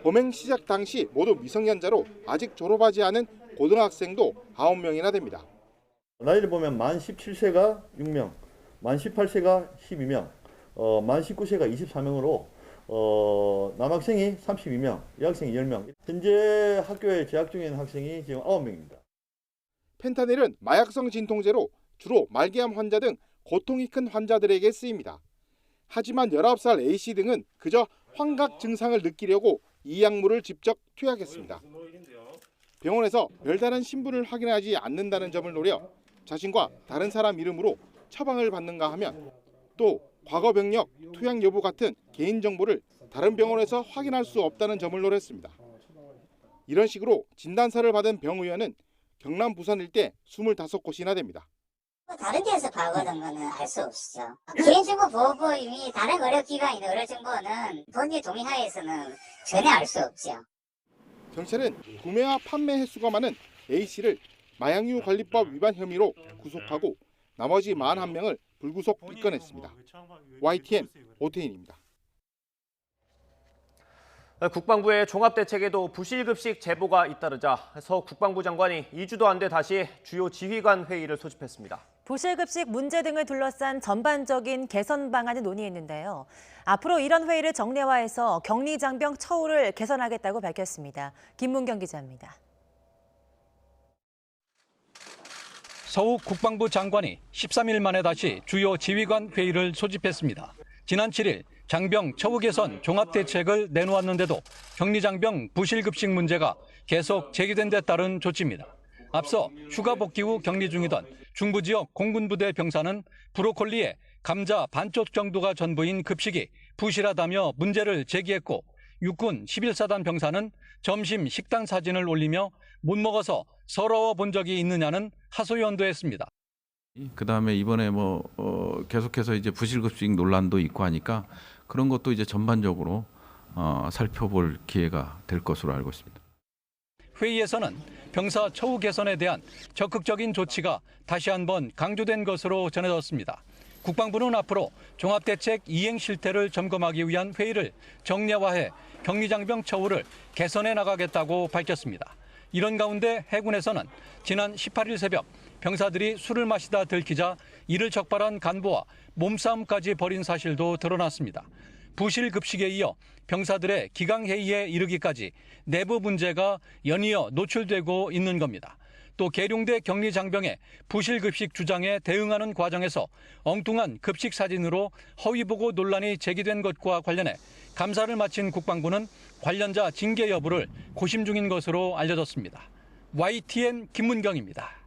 Speaker 23: 범행 시작 당시 모두 미성년자로 아직 졸업하지 않은 고등학생도 9명이나 됩니다.
Speaker 4: 나이를 보면 만 17세가 6명, 만 18세가 12명, 만 19세가 24명으로 남학생이 32명, 여학생이 10명. 현재 학교에 재학 중인 학생이 지금 9명입니다.
Speaker 23: 펜타닐은 마약성 진통제로 주로 말기암 환자 등 고통이 큰 환자들에게 쓰입니다. 하지만 19살 A씨 등은 그저 환각 증상을 느끼려고 이 약물을 직접 투약했습니다. 병원에서 별다른 신분을 확인하지 않는다는 점을 노려 자신과 다른 사람 이름으로 처방을 받는가 하면 또 과거 병력, 투약 여부 같은 개인정보를 다른 병원에서 확인할 수 없다는 점을 노렸습니다. 이런 식으로 진단서를 받은 병의원은 경남 부산 일대 25곳이나 됩니다.
Speaker 6: 다른 데서 파악하는 거는 알 수 없죠. 개인정보 보호법이 다른 의료기관이나 의료정보는 본인 동의하에서는 전혀 알 수 없죠.
Speaker 23: 경찰은 구매와 판매 횟수가 많은 A씨를 마약류 관리법 위반 혐의로 구속하고 나머지 41명을 불구속 입건했습니다. YTN 오태인입니다.
Speaker 1: 국방부의 종합대책에도 부실급식 제보가 잇따르자 서 국방부 장관이 2주도 안 돼 다시 주요 지휘관 회의를 소집했습니다.
Speaker 2: 부실급식 문제 등을 둘러싼 전반적인 개선 방안을 논의했는데요. 앞으로 이런 회의를 정례화해서 격리장병 처우를 개선하겠다고 밝혔습니다. 김문경 기자입니다.
Speaker 8: 서욱 국방부 장관이 13일 만에 다시 주요 지휘관 회의를 소집했습니다. 지난 7일 장병 처우 개선 종합대책을 내놓았는데도 격리장병 부실급식 문제가 계속 제기된 데 따른 조치입니다. 앞서 휴가 복귀 후 격리 중이던 중부지역 공군부대 병사는 브로콜리에 감자 반쪽 정도가 전부인 급식이 부실하다며 문제를 제기했고 육군 11사단 병사는 점심 식단 사진을 올리며 못 먹어서 서러워 본 적이 있느냐는 하소연도 했습니다.
Speaker 25: 그다음에 이번에 계속해서 이제 부실급식 논란도 있고 하니까 그런 것도 이제 전반적으로 살펴볼 기회가 될 것으로 알고 있습니다.
Speaker 8: 회의에서는 병사 처우 개선에 대한 적극적인 조치가 다시 한번 강조된 것으로 전해졌습니다. 국방부는 앞으로 종합대책 이행 실태를 점검하기 위한 회의를 정례화해 격리장병 처우를 개선해 나가겠다고 밝혔습니다. 이런 가운데 해군에서는 지난 18일 새벽 병사들이 술을 마시다 들키자 이를 적발한 간부와 몸싸움까지 벌인 사실도 드러났습니다. 부실 급식에 이어 병사들의 기강회의에 이르기까지 내부 문제가 연이어 노출되고 있는 겁니다. 또 계룡대 격리장병의 부실 급식 주장에 대응하는 과정에서 엉뚱한 급식 사진으로 허위 보고 논란이 제기된 것과 관련해 감사를 마친 국방부는 관련자 징계 여부를 고심 중인 것으로 알려졌습니다. YTN 김문경입니다.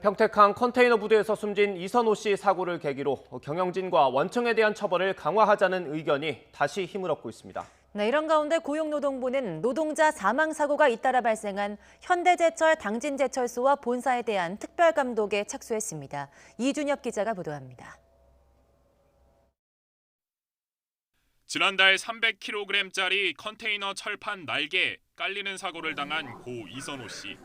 Speaker 1: 평택항 컨테이너 부두에서 숨진 이선호 씨 사고를 계기로 경영진과 원청에 대한 처벌을 강화하자는 의견이 다시 힘을 얻고 있습니다.
Speaker 2: 네, 이런 가운데 고용노동부는 노동자 사망 사고가 잇따라 발생한 현대제철, 당진제철소와 본사에 대한 특별감독에 착수했습니다. 이준엽 기자가 보도합니다.
Speaker 26: 지난달 300kg짜리 컨테이너 철판 날개에 깔리는 사고를 당한 고 이선호 씨.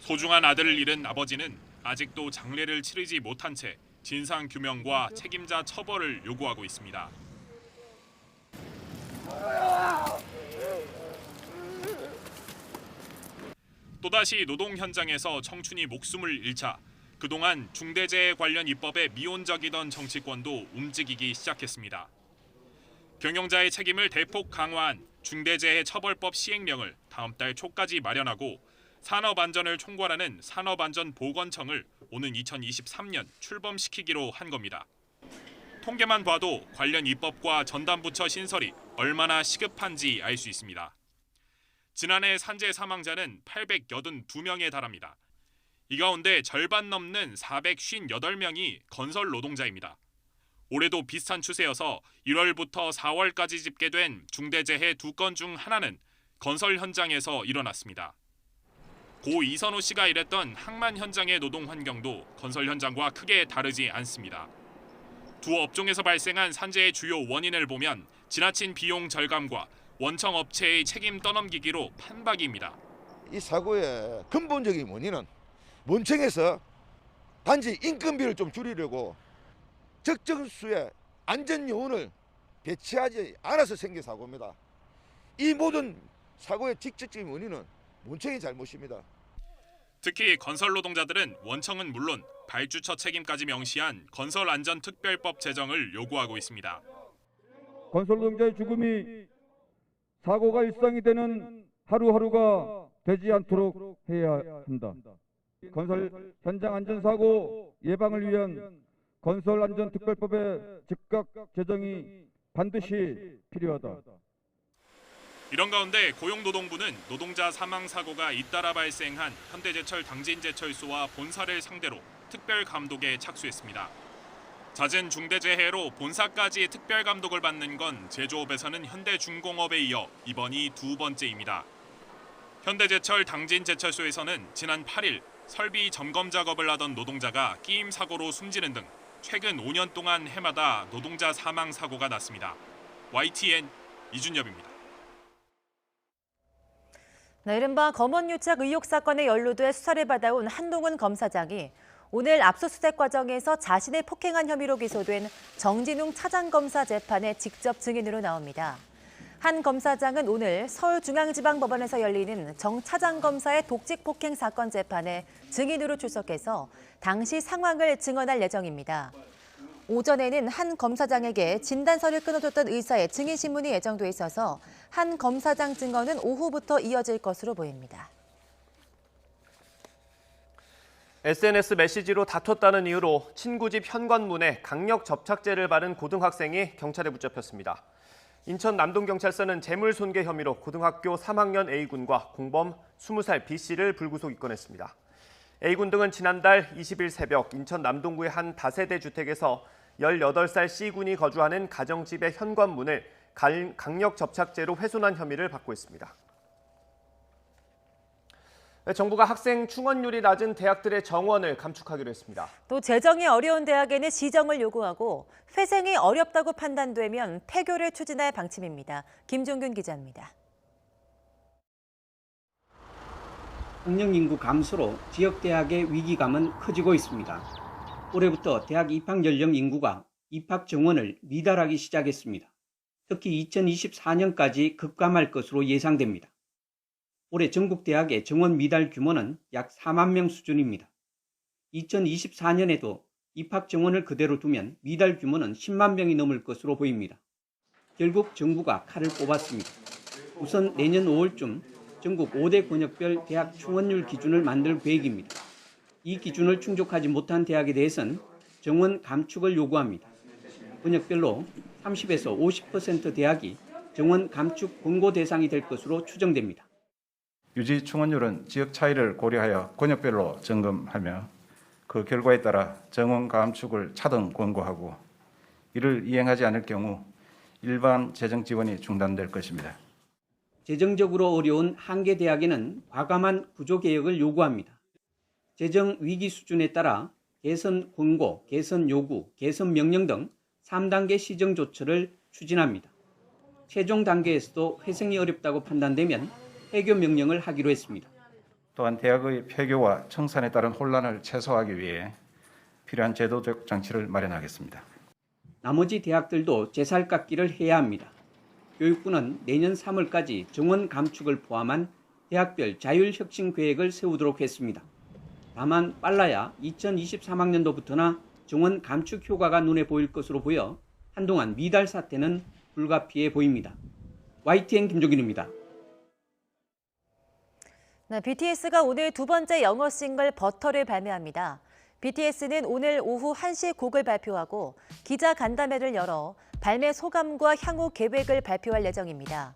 Speaker 26: 소중한 아들을 잃은 아버지는 아직도 장례를 치르지 못한 채 진상 규명과 책임자 처벌을 요구하고 있습니다. 또다시 노동 현장에서 청춘이 목숨을 잃자 그동안 중대재해 관련 입법에 미온적이던 정치권도 움직이기 시작했습니다. 경영자의 책임을 대폭 강화한 중대재해처벌법 시행령을 다음 달 초까지 마련하고 산업안전을 총괄하는 산업안전보건청을 오는 2023년 출범시키기로 한 겁니다. 통계만 봐도 관련 입법과 전담부처 신설이 얼마나 시급한지 알 수 있습니다. 지난해 산재 사망자는 882명에 달합니다. 이 가운데 절반 넘는 458명이 건설 노동자입니다. 올해도 비슷한 추세여서 1월부터 4월까지 집계된 중대재해 2건 중 하나는 건설 현장에서 일어났습니다. 고 이선호 씨가 일했던 항만 현장의 노동 환경도 건설 현장과 크게 다르지 않습니다. 두 업종에서 발생한 산재의 주요 원인을 보면 지나친 비용 절감과 원청 업체의 책임 떠넘기기로 판박입니다.
Speaker 7: 이 사고의 근본적인 원인은 원청에서 단지 인건비를 좀 줄이려고 적정 수의 안전 요원을 배치하지 않아서 생긴 사고입니다. 이 모든 사고의 직접적인 원인은 원청의 잘못입니다.
Speaker 26: 특히 건설 노동자들은 원청은 물론 발주처 책임까지 명시한 건설안전특별법 제정을 요구하고 있습니다.
Speaker 9: 건설 노동자의 죽음이 사고가 일상이 되는 하루하루가 되지 않도록 해야 한다. 건설 현장 안전사고 예방을 위한 건설안전특별법의 즉각 제정이 반드시 필요하다.
Speaker 26: 이런 가운데 고용노동부는 노동자 사망 사고가 잇따라 발생한 현대제철 당진제철소와 본사를 상대로 특별 감독에 착수했습니다. 잦은 중대재해로 본사까지 특별 감독을 받는 건 제조업에서는 현대중공업에 이어 이번이 두 번째입니다. 현대제철 당진제철소에서는 지난 8일 설비 점검 작업을 하던 노동자가 끼임 사고로 숨지는 등 최근 5년 동안 해마다 노동자 사망 사고가 났습니다. YTN 이준엽입니다.
Speaker 2: 이른바 검언유착 의혹 사건에 연루돼 수사를 받아온 한동훈 검사장이 오늘 압수수색 과정에서 자신을 폭행한 혐의로 기소된 정진웅 차장검사 재판에 직접 증인으로 나옵니다. 한 검사장은 오늘 서울중앙지방법원에서 열리는 정 차장검사의 독직 폭행 사건 재판에 증인으로 출석해서 당시 상황을 증언할 예정입니다. 오전에는 한 검사장에게 진단서를 끊어줬던 의사의 증인신문이 예정돼 있어서 한 검사장 증언은 오후부터 이어질 것으로 보입니다.
Speaker 1: SNS 메시지로 다퉜다는 이유로 친구 집 현관문에 강력 접착제를 바른 고등학생이 경찰에 붙잡혔습니다. 인천 남동경찰서는 재물손괴 혐의로 고등학교 3학년 A군과 공범 20살 B씨를 불구속 입건했습니다. A군 등은 지난달 20일 새벽 인천 남동구의 한 다세대 주택에서 18살 C군이 거주하는 가정집의 현관문을 강력 접착제로 훼손한 혐의를 받고 있습니다. 정부가 학생 충원율이 낮은 대학들의 정원을 감축하기로 했습니다.
Speaker 2: 또 재정이 어려운 대학에는 시정을 요구하고 회생이 어렵다고 판단되면 폐교를 추진할 방침입니다. 김종균 기자입니다.
Speaker 10: 학령 인구 감소로 지역 대학의 위기감은 커지고 있습니다. 올해부터 대학 입학 연령 인구가 입학 정원을 미달하기 시작했습니다. 특히 2024년까지 급감할 것으로 예상됩니다. 올해 전국 대학의 정원 미달 규모는 약 4만 명 수준입니다. 2024년에도 입학 정원을 그대로 두면 미달 규모는 10만 명이 넘을 것으로 보입니다. 결국 정부가 칼을 뽑았습니다. 우선 내년 5월쯤 전국 5대 권역별 대학 충원율 기준을 만들 계획입니다. 이 기준을 충족하지 못한 대학에 대해서는 정원 감축을 요구합니다. 권역별로 30에서 50% 대학이 정원 감축 권고 대상이 될 것으로 추정됩니다.
Speaker 11: 유지 충원율은 지역 차이를 고려하여 권역별로 점검하며 그 결과에 따라 정원 감축을 차등 권고하고 이를 이행하지 않을 경우 일반 재정 지원이 중단될 것입니다.
Speaker 10: 재정적으로 어려운 한 개 대학에는 과감한 구조 개혁을 요구합니다. 재정 위기 수준에 따라 개선 권고, 개선 요구, 개선 명령 등 3단계 시정 조처를 추진합니다. 최종 단계에서도 회생이 어렵다고 판단되면 폐교 명령을 하기로 했습니다.
Speaker 11: 또한 대학의 폐교와 청산에 따른 혼란을 최소화하기 위해 필요한 제도적 장치를 마련하겠습니다.
Speaker 10: 나머지 대학들도 제살깎기를 해야 합니다. 교육부는 내년 3월까지 정원 감축을 포함한 대학별 자율혁신 계획을 세우도록 했습니다. 다만 빨라야 2023학년도부터나 정원 감축 효과가 눈에 보일 것으로 보여 한동안 미달 사태는 불가피해 보입니다. YTN 김종균입니다.
Speaker 2: BTS가 오늘 두 번째 영어 싱글 버터를 발매합니다. BTS는 오늘 오후 1시에 곡을 발표하고 기자 간담회를 열어 발매 소감과 향후 계획을 발표할 예정입니다.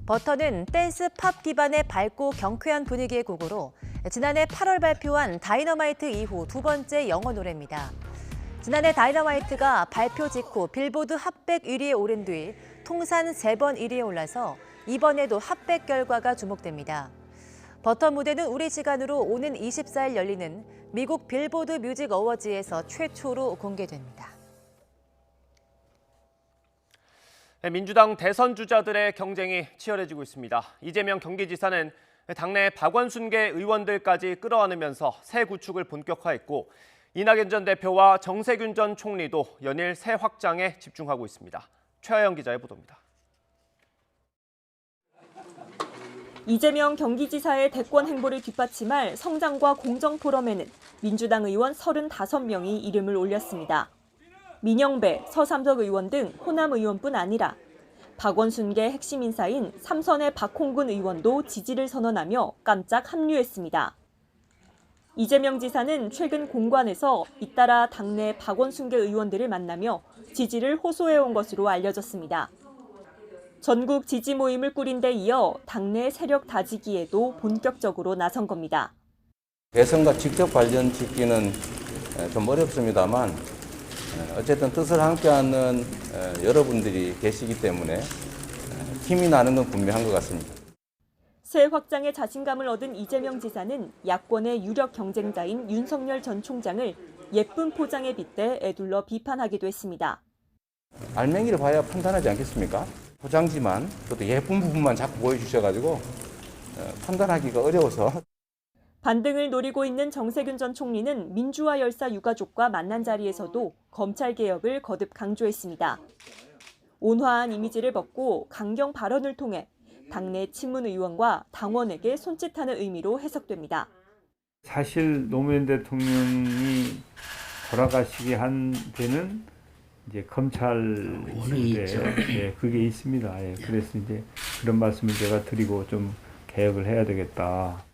Speaker 2: 버터는 댄스 팝 기반의 밝고 경쾌한 분위기의 곡으로 지난해 8월 발표한 다이너마이트 이후 두 번째 영어 노래입니다. 지난해 다이너마이트가 발표 직후 빌보드 핫100 1위에 오른 뒤 통산 3번 1위에 올라서 이번에도 핫백 결과가 주목됩니다. 버터 무대는 우리 시간으로 오는 24일 열리는 미국 빌보드 뮤직 어워즈에서 최초로 공개됩니다.
Speaker 1: 민주당 대선 주자들의 경쟁이 치열해지고 있습니다. 이재명 경기지사는 당내 박원순계 의원들까지 끌어안으면서 새 구축을 본격화했고 이낙연 전 대표와 정세균 전 총리도 연일 새 확장에 집중하고 있습니다. 최하영 기자의 보도입니다.
Speaker 12: 이재명 경기지사의 대권 행보를 뒷받침할 성장과 공정 포럼에는 민주당 의원 35명이 이름을 올렸습니다. 민영배, 서삼석 의원 등 호남 의원뿐 아니라 박원순계 핵심 인사인 삼선의 박홍근 의원도 지지를 선언하며 깜짝 합류했습니다. 이재명 지사는 최근 공관에서 잇따라 당내 박원순계 의원들을 만나며 지지를 호소해온 것으로 알려졌습니다. 전국 지지 모임을 꾸린 데 이어 당내 세력 다지기에도 본격적으로 나선 겁니다.
Speaker 13: 대선과 직접 관련 짓기는 좀 어렵습니다만 어쨌든 뜻을 함께하는 여러분들이 계시기 때문에 힘이 나는 건 분명한 것 같습니다.
Speaker 12: 새 확장에 자신감을 얻은 이재명 지사는 야권의 유력 경쟁자인 윤석열 전 총장을 예쁜 포장에 빗대 애둘러 비판하기도 했습니다.
Speaker 13: 알맹이를 봐야 판단하지 않겠습니까? 포장지만 또 예쁜 부분만 자꾸 보여주셔가지고 판단하기가 어려워서.
Speaker 12: 반등을 노리고 있는 정세균 전 총리는 민주화 열사 유가족과 만난 자리에서도 검찰 개혁을 거듭 강조했습니다. 온화한 이미지를 벗고 강경 발언을 통해 당내 친문 의원과 당원에게 손짓하는 의미로 해석됩니다.
Speaker 14: 사실 노무현 대통령이 돌아가시게 한 데는 이제 검찰인데 예, 그게 있습니다. 예, 그래서 이제 그런 말씀을 제가 드리고 좀 개혁을 해야 되겠다.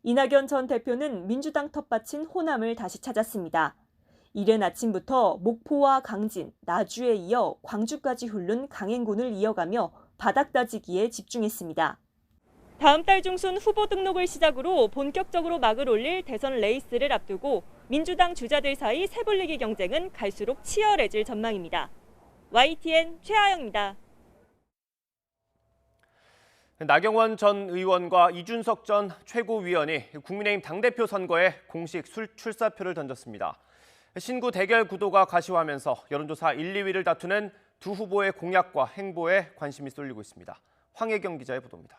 Speaker 12: 이낙연 전 대표는 민주당 텃밭인 호남을 다시 찾았습니다. 이른 아침부터 목포와 강진, 나주에 이어 광주까지 흐른 강행군을 이어가며 바닥 다지기에 집중했습니다. 다음 달 중순 후보 등록을 시작으로 본격적으로 막을 올릴 대선 레이스를 앞두고 민주당 주자들 사이 세불리기 경쟁은 갈수록 치열해질 전망입니다. YTN 최하영입니다.
Speaker 1: 나경원 전 의원과 이준석 전 최고위원이 국민의힘 당대표 선거에 공식 출사표를 던졌습니다. 신구 대결 구도가 가시화하면서 여론조사 1, 2위를 다투는 두 후보의 공약과 행보에 관심이 쏠리고 있습니다. 황혜경 기자의 보도입니다.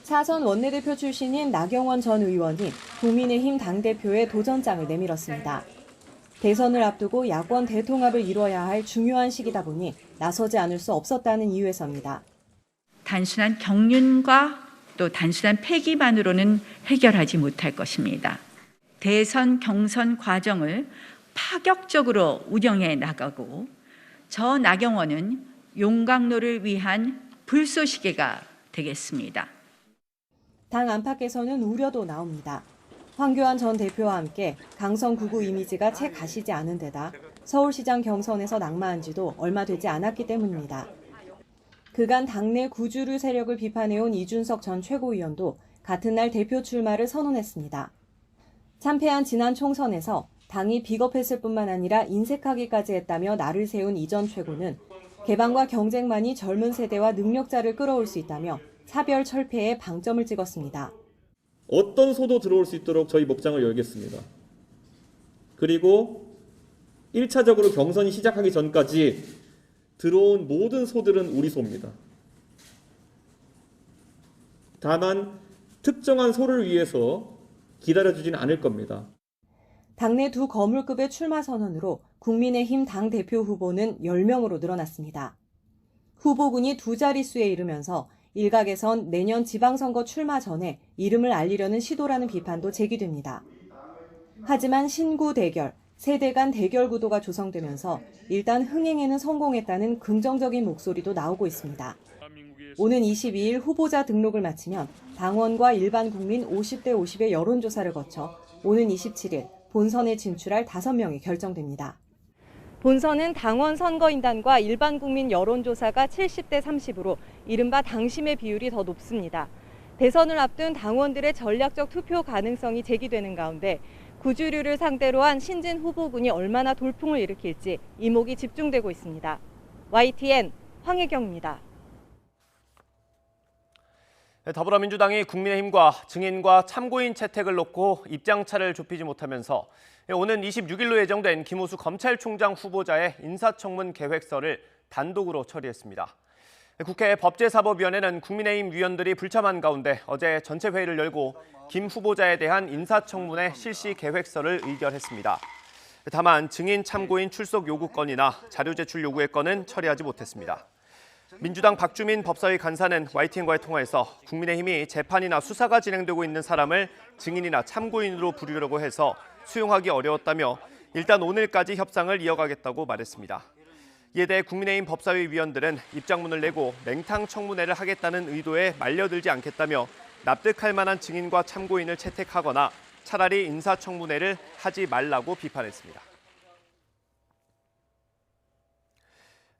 Speaker 12: 사선 원내대표 출신인 나경원 전 의원이 국민의힘 당대표의 도전장을 내밀었습니다. 대선을 앞두고 야권 대통합을 이뤄야 할 중요한 시기다 보니 나서지 않을 수 없었다는 이유에서입니다.
Speaker 15: 단순한 경륜과 또 단순한 패기만으로는 해결하지 못할 것입니다. 대선 경선 과정을 파격적으로 운영해 나가고 저 나경원은 용광로를 위한 불쏘시개가 되겠습니다.
Speaker 12: 당 안팎에서는 우려도 나옵니다. 황교안 전 대표와 함께 강성 구구 이미지가 채 가시지 않은 데다 서울시장 경선에서 낙마한 지도 얼마 되지 않았기 때문입니다. 그간 당내 구주류 세력을 비판해온 이준석 전 최고위원도 같은 날 대표 출마를 선언했습니다. 참패한 지난 총선에서 당이 비겁했을 뿐만 아니라 인색하기까지 했다며 날을 세운 이 전 최고는 개방과 경쟁만이 젊은 세대와 능력자를 끌어올 수 있다며 차별 철폐에 방점을 찍었습니다.
Speaker 16: 어떤 소도 들어올 수 있도록 저희 목장을 열겠습니다. 그리고 1차적으로 경선이 시작하기 전까지 들어온 모든 소들은 우리 소입니다. 다만 특정한 소를 위해서 기다려주진 않을 겁니다.
Speaker 12: 당내 두 거물급의 출마 선언으로 국민의힘 당대표 후보는 10명으로 늘어났습니다. 후보군이 두 자릿수에 이르면서 일각에선 내년 지방선거 출마 전에 이름을 알리려는 시도라는 비판도 제기됩니다. 하지만 신구 대결, 세대 간 대결 구도가 조성되면서 일단 흥행에는 성공했다는 긍정적인 목소리도 나오고 있습니다. 오는 22일 후보자 등록을 마치면 당원과 일반 국민 50대 50의 여론조사를 거쳐 오는 27일 본선에 진출할 5명이 결정됩니다. 본선은 당원 선거인단과 일반 국민 여론조사가 70대 30으로 이른바 당심의 비율이 더 높습니다. 대선을 앞둔 당원들의 전략적 투표 가능성이 제기되는 가운데
Speaker 5: 구주류를 상대로 한 신진 후보군이 얼마나 돌풍을 일으킬지 이목이 집중되고 있습니다. YTN 황혜경입니다.
Speaker 1: 더불어민주당이 국민의힘과 증인과 참고인 채택을 놓고 입장차를 좁히지 못하면서 오는 26일로 예정된 김호수 검찰총장 후보자의 인사청문 계획서를 단독으로 처리했습니다. 국회 법제사법위원회는 국민의힘 위원들이 불참한 가운데 어제 전체 회의를 열고 김 후보자에 대한 인사청문회 실시 계획서를 의결했습니다. 다만 증인 참고인 출석 요구 건이나 자료 제출 요구의 건은 처리하지 못했습니다. 민주당 박주민 법사위 간사는 YTN과의 통화에서 국민의힘이 재판이나 수사가 진행되고 있는 사람을 증인이나 참고인으로 부르려고 해서 수용하기 어려웠다며 일단 오늘까지 협상을 이어가겠다고 말했습니다. 이에 대해 국민의힘 법사위 위원들은 입장문을 내고 맹탕 청문회를 하겠다는 의도에 말려들지 않겠다며 납득할 만한 증인과 참고인을 채택하거나 차라리 인사청문회를 하지 말라고 비판했습니다.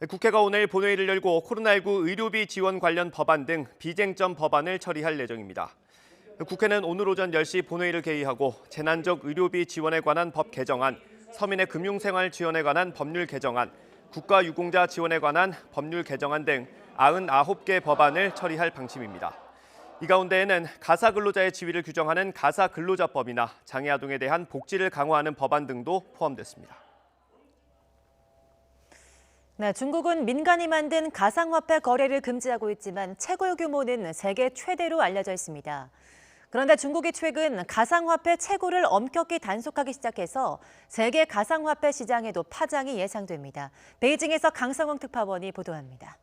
Speaker 1: 국회가 오늘 본회의를 열고 코로나19 의료비 지원 관련 법안 등 비쟁점 법안을 처리할 예정입니다. 국회는 오늘 오전 10시 본회의를 개의하고 재난적 의료비 지원에 관한 법 개정안, 서민의 금융생활 지원에 관한 법률 개정안, 국가유공자 지원에 관한 법률 개정안 등 99개 법안을 처리할 방침입니다. 이 가운데에는 가사근로자의 지위를 규정하는 가사근로자법이나 장애아동에 대한 복지를 강화하는 법안 등도 포함됐습니다.
Speaker 2: 네, 중국은 민간이 만든 가상화폐 거래를 금지하고 있지만 채굴 규모는 세계 최대로 알려져 있습니다. 그런데 중국이 최근 가상화폐 채굴을 엄격히 단속하기 시작해서 세계 가상화폐 시장에도 파장이 예상됩니다. 베이징에서 강성웅 특파원이 보도합니다.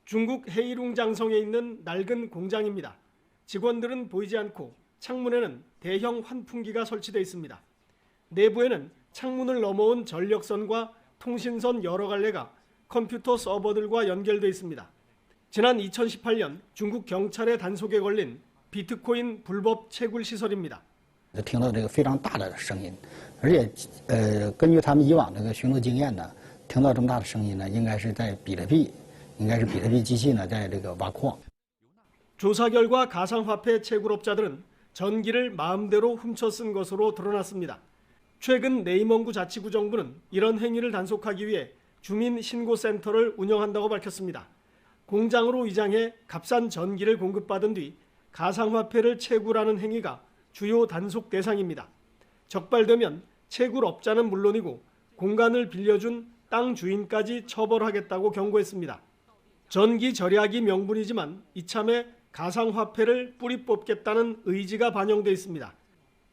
Speaker 17: 중국 헤이룽장성에 있는 낡은 공장입니다. 직원들은 보이지 않고 창문에는 대형 환풍기가 설치되어 있습니다. 내부에는 창문을 넘어온 전력선과 통신선 여러 갈래가 컴퓨터 서버들과 연결돼 있습니다. 지난 2018년 중국 경찰의 단속에 걸린 비트코인 불법 채굴 시설입니다.
Speaker 18: 听到这个非常大的声音，而且根据他们以往这个巡逻经验呢，听到这么大的声音呢，应该是在比特币，应该是比特币机器呢在这个挖矿。
Speaker 17: 조사 결과 가상화폐 채굴업자들은 전기를 마음대로 훔쳐 쓴 것으로 드러났습니다. 최근 내이멍구 자치구 정부는 이런 행위를 단속하기 위해 주민신고센터를 운영한다고 밝혔습니다. 공장으로 위장해 값싼 전기를 공급받은 뒤 가상화폐를 채굴하는 행위가 주요 단속 대상입니다. 적발되면 채굴업자는 물론이고 공간을 빌려준 땅 주인까지 처벌하겠다고 경고했습니다. 전기 절약이 명분이지만 이참에 가상화폐를 뿌리 뽑겠다는 의지가 반영돼 있습니다.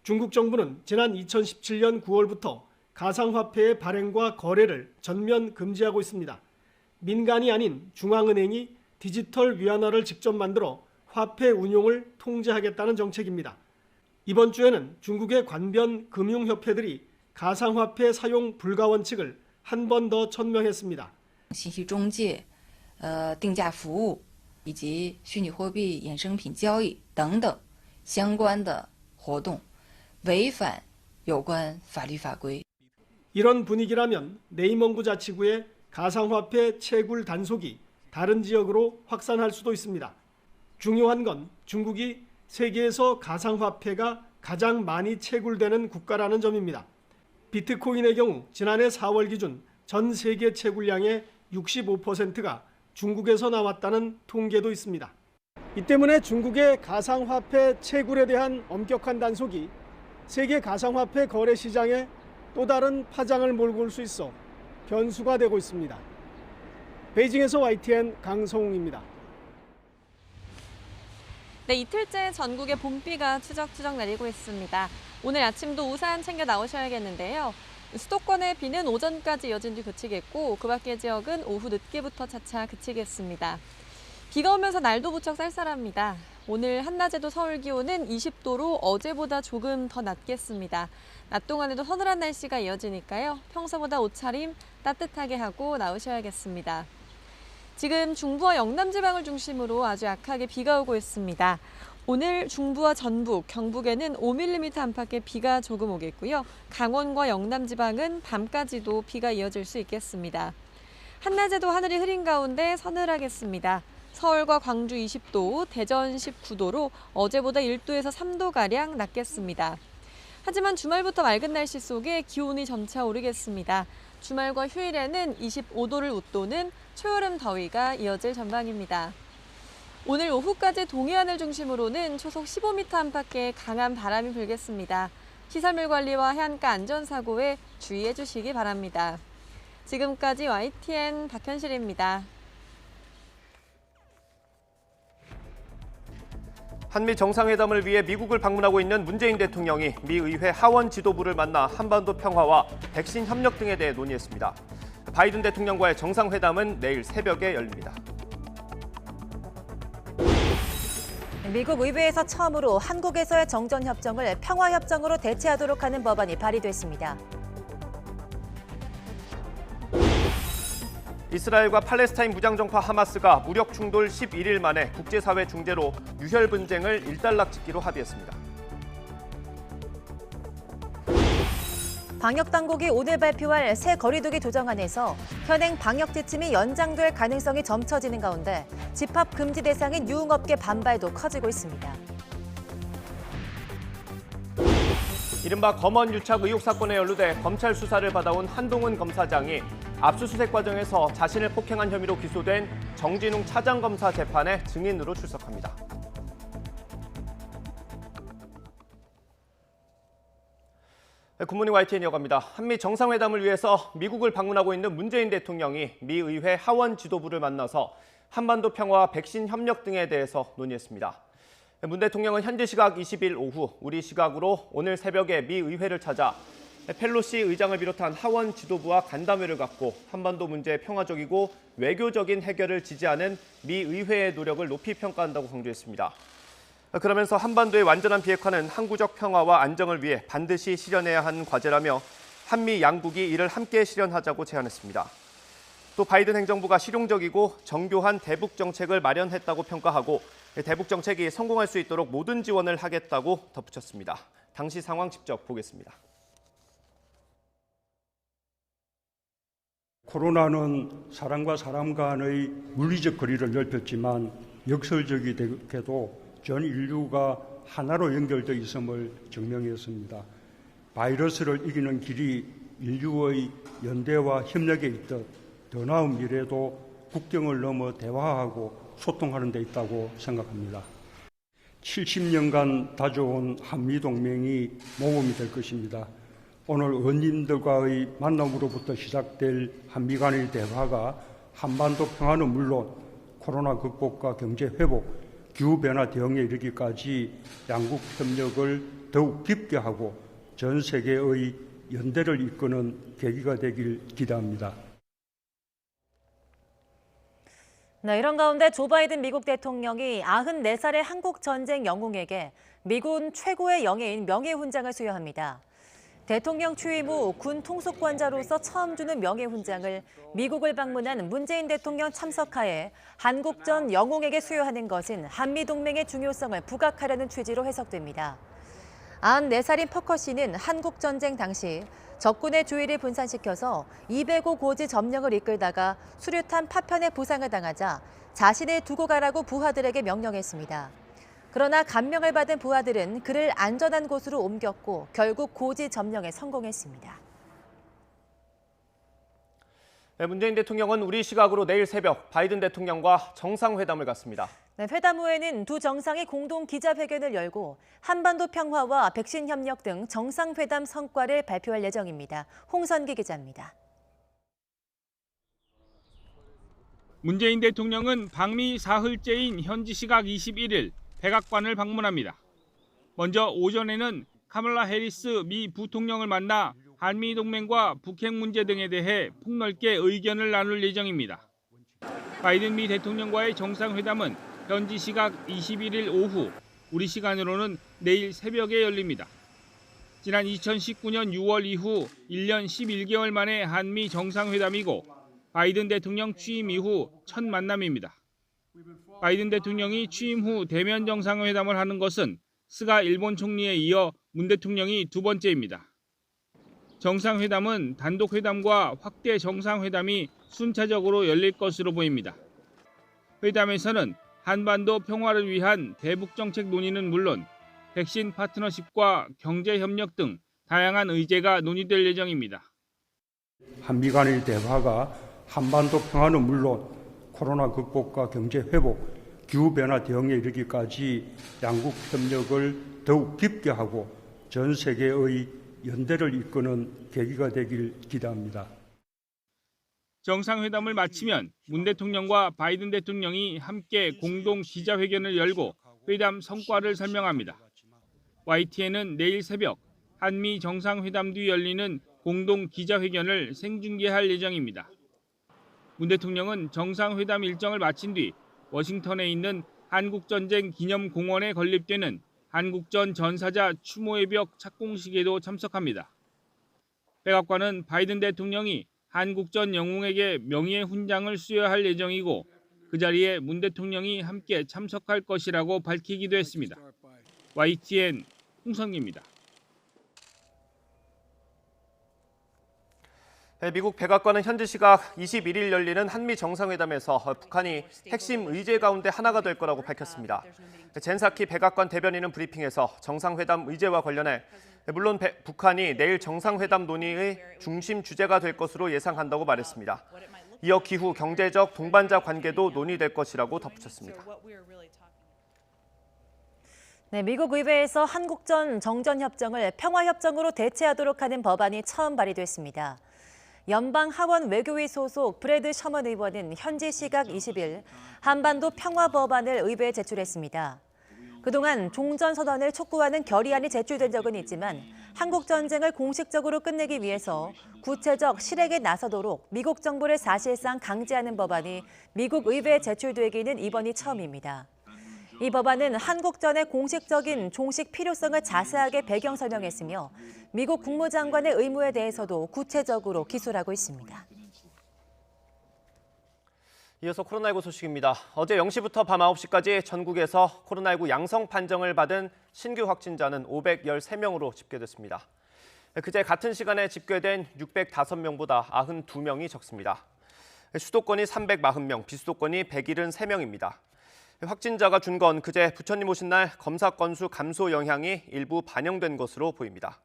Speaker 17: 중국 정부는 지난 2017년 9월부터 가상화폐의 발행과 거래를 전면 금지하고 있습니다. 민간이 아닌 중앙은행이 디지털 위안화를 직접 만들어 화폐 운용을 통제하겠다는 정책입니다. 이번 주에는 중국의 관변 금융협회들이 가상화폐 사용 불가 원칙을 한 번 더 천명했습니다.
Speaker 19: 信息中介、定价服务以及虚拟货币衍生品交易等等相关的活动违反有关法律法规。
Speaker 17: 이런 분위기라면 내이멍구 자치구의 가상화폐 채굴 단속이 다른 지역으로 확산할 수도 있습니다. 중요한 건 중국이 세계에서 가상화폐가 가장 많이 채굴되는 국가라는 점입니다. 비트코인의 경우 지난해 4월 기준 전 세계 채굴량의 65%가 중국에서 나왔다는 통계도 있습니다. 이 때문에 중국의 가상화폐 채굴에 대한 엄격한 단속이 세계 가상화폐 거래 시장에 또 다른 파장을 몰고 올 수 있어 변수가 되고 있습니다. 베이징에서 YTN 강성웅입니다.
Speaker 20: 네, 이틀째 전국에 봄비가 추적추적 내리고 있습니다. 오늘 아침도 우산 챙겨 나오셔야겠는데요. 수도권의 비는 오전까지 이어진 뒤 그치겠고 그 밖의 지역은 오후 늦게부터 차차 그치겠습니다. 비가 오면서 날도 무척 쌀쌀합니다. 오늘 한낮에도 서울 기온은 20도로 어제보다 조금 더 낮겠습니다. 낮 동안에도 서늘한 날씨가 이어지니까요. 평소보다 옷차림 따뜻하게 하고 나오셔야겠습니다. 지금 중부와 영남 지방을 중심으로 아주 약하게 비가 오고 있습니다. 오늘 중부와 전북, 경북에는 5mm 안팎의 비가 조금 오겠고요. 강원과 영남 지방은 밤까지도 비가 이어질 수 있겠습니다. 한낮에도 하늘이 흐린 가운데 서늘하겠습니다. 서울과 광주 20도, 대전 19도로 어제보다 1도에서 3도가량 낮겠습니다. 하지만 주말부터 맑은 날씨 속에 기온이 점차 오르겠습니다. 주말과 휴일에는 25도를 웃도는 초여름 더위가 이어질 전망입니다. 오늘 오후까지 동해안을 중심으로는 초속 15m 안팎의 강한 바람이 불겠습니다. 시설물 관리와 해안가 안전사고에 주의해 주시기 바랍니다. 지금까지 YTN 박현실입니다.
Speaker 1: 한미 정상회담을 위해 미국을 방문하고 있는 문재인 대통령이 미 의회 하원 지도부를 만나 한반도 평화와 백신 협력 등에 대해 논의했습니다. 바이든 대통령과의 정상회담은 내일 새벽에 열립니다.
Speaker 2: 미국 의회에서 처음으로 한국에서의 정전협정을 평화협정으로 대체하도록 하는 법안이 발의됐습니다.
Speaker 1: 이스라엘과 팔레스타인 무장정파 하마스가 무력 충돌 11일 만에 국제사회 중재로 유혈 분쟁을 일단락짓기로 합의했습니다.
Speaker 2: 방역당국이 오늘 발표할 새 거리두기 조정안에서 현행 방역 지침이 연장될 가능성이 점쳐지는 가운데 집합 금지 대상인 유흥업계 반발도 커지고 있습니다.
Speaker 1: 이른바 검언 유착 의혹 사건에 연루돼 검찰 수사를 받아온 한동훈 검사장이 압수수색 과정에서 자신을 폭행한 혐의로 기소된 정진웅 차장검사 재판에 증인으로 출석합니다. 굿모닝 YTN 이어갑니다. 한미 정상회담을 위해서 미국을 방문하고 있는 문재인 대통령이 미 의회 하원 지도부를 만나서 한반도 평화와 백신 협력 등에 대해서 논의했습니다. 문 대통령은 현지 시각 20일 오후, 우리 시각으로 오늘 새벽에 미 의회를 찾아 펠로시 의장을 비롯한 하원 지도부와 간담회를 갖고 한반도 문제의 평화적이고 외교적인 해결을 지지하는 미 의회의 노력을 높이 평가한다고 강조했습니다. 그러면서 한반도의 완전한 비핵화는 항구적 평화와 안정을 위해 반드시 실현해야 하는 과제라며 한미 양국이 이를 함께 실현하자고 제안했습니다. 또 바이든 행정부가 실용적이고 정교한 대북 정책을 마련했다고 평가하고 대북 정책이 성공할 수 있도록 모든 지원을 하겠다고 덧붙였습니다. 당시 상황 직접 보겠습니다.
Speaker 3: 코로나는 사람과 사람 간의 물리적 거리를 넓혔지만 역설적이게도 전 인류가 하나로 연결되어 있음을 증명했습니다. 바이러스를 이기는 길이 인류의 연대와 협력에 있듯 더 나은 미래도 국경을 넘어 대화하고 소통하는 데 있다고 생각합니다. 70년간 다져온 한미동맹이 모범이 될 것입니다. 오늘 의원님들과의 만남으로부터 시작될 한미 간의 대화가 한반도 평화는 물론 코로나 극복과 경제 회복, 기후변화 대응에 이르기까지 양국 협력을 더욱 깊게 하고 전 세계의 연대를 이끄는 계기가 되길 기대합니다.
Speaker 2: 네, 이런 가운데 조 바이든 미국 대통령이 94살의 한국전쟁 영웅에게 미군 최고의 영예인 명예훈장을 수여합니다. 대통령 취임 후 군 통수권자로서 처음 주는 명예훈장을 미국을 방문한 문재인 대통령 참석하에 한국전 영웅에게 수여하는 것은 한미동맹의 중요성을 부각하려는 취지로 해석됩니다. 94살인 퍼커 씨는 한국전쟁 당시 적군의 주의를 분산시켜서 205 고지 점령을 이끌다가 수류탄 파편에 부상을 당하자 자신을 두고 가라고 부하들에게 명령했습니다. 그러나 감명을 받은 부하들은 그를 안전한 곳으로 옮겼고 결국 고지 점령에 성공했습니다.
Speaker 1: 네, 문재인 대통령은 우리 시각으로 내일 새벽 바이든 대통령과 정상회담을 갖습니다.
Speaker 2: 네, 회담 후에는 두 정상이 공동 기자회견을 열고 한반도 평화와 백신 협력 등 정상회담 성과를 발표할 예정입니다. 홍선기 기자입니다.
Speaker 4: 문재인 대통령은 방미 사흘째인 현지 시각 21일 백악관을 방문합니다. 먼저 오전에는 카멀라 해리스 미 부통령을 만나 한미동맹과 북핵 문제 등에 대해 폭넓게 의견을 나눌 예정입니다. 바이든 미 대통령과의 정상회담은 현지 시각 21일 오후, 우리 시간으로는 내일 새벽에 열립니다. 지난 2019년 6월 이후 1년 11개월 만에 한미 정상회담이고 바이든 대통령 취임 이후 첫 만남입니다. 바이든 대통령이 취임 후 대면 정상회담을 하는 것은 스가 일본 총리에 이어 문 대통령이 두 번째입니다. 정상회담은 단독회담과 확대 정상회담이 순차적으로 열릴 것으로 보입니다. 회담에서는 한반도 평화를 위한 대북 정책 논의는 물론 백신 파트너십과 경제 협력 등 다양한 의제가 논의될 예정입니다.
Speaker 3: 한미 간의 대화가 한반도 평화는 물론 코로나 극복과 경제 회복, 기후변화 대응에 이르기까지 양국 협력을 더욱 깊게 하고 전 세계의 연대를 이끄는 계기가 되길 기대합니다.
Speaker 4: 정상회담을 마치면 문 대통령과 바이든 대통령이 함께 공동 기자회견을 열고 회담 성과를 설명합니다. YTN은 내일 새벽 한미 정상회담 뒤 열리는 공동 기자회견을 생중계할 예정입니다. 문 대통령은 정상회담 일정을 마친 뒤 워싱턴에 있는 한국전쟁 기념공원에 건립되는 한국전 전사자 추모의 벽 착공식에도 참석합니다. 백악관은 바이든 대통령이 한국전 영웅에게 명예의 훈장을 수여할 예정이고 그 자리에 문 대통령이 함께 참석할 것이라고 밝히기도 했습니다. YTN 홍성기입니다.
Speaker 1: 미국 백악관은 현지 시각 21일 열리는 한미 정상회담에서 북한이 핵심 의제 가운데 하나가 될 거라고 밝혔습니다. 젠 사키 백악관 대변인은 브리핑에서 정상회담 의제와 관련해 물론 북한이 내일 정상회담 논의의 중심 주제가 될 것으로 예상한다고 말했습니다. 이어 기후 경제적 동반자 관계도 논의될 것이라고 덧붙였습니다.
Speaker 2: 네, 미국 의회에서 한국전 정전협정을 평화협정으로 대체하도록 하는 법안이 처음 발의됐습니다. 연방 하원 외교위 소속 브래드 셔먼 의원은 현지 시각 20일 한반도 평화 법안을 의회에 제출했습니다. 그동안 종전선언을 촉구하는 결의안이 제출된 적은 있지만 한국 전쟁을 공식적으로 끝내기 위해서 구체적 실행에 나서도록 미국 정부를 사실상 강제하는 법안이 미국 의회에 제출되기는 이번이 처음입니다. 이 법안은 한국전의 공식적인 종식 필요성을 자세하게 배경 설명했으며 미국 국무장관의 의무에 대해서도 구체적으로 기술하고 있습니다.
Speaker 1: 이어서 코로나19 소식입니다. 어제 0시부터 밤 9시까지 전국에서 코로나19 양성 판정을 받은 신규 확진자는 513명으로 집계됐습니다. 그제 같은 시간에 집계된 605명보다 92명이 적습니다. 수도권이 340명, 비수도권이 173명입니다. 확진자가 준 건 그제 부처님 오신 날 검사 건수 감소 영향이 일부 반영된 것으로 보입니다.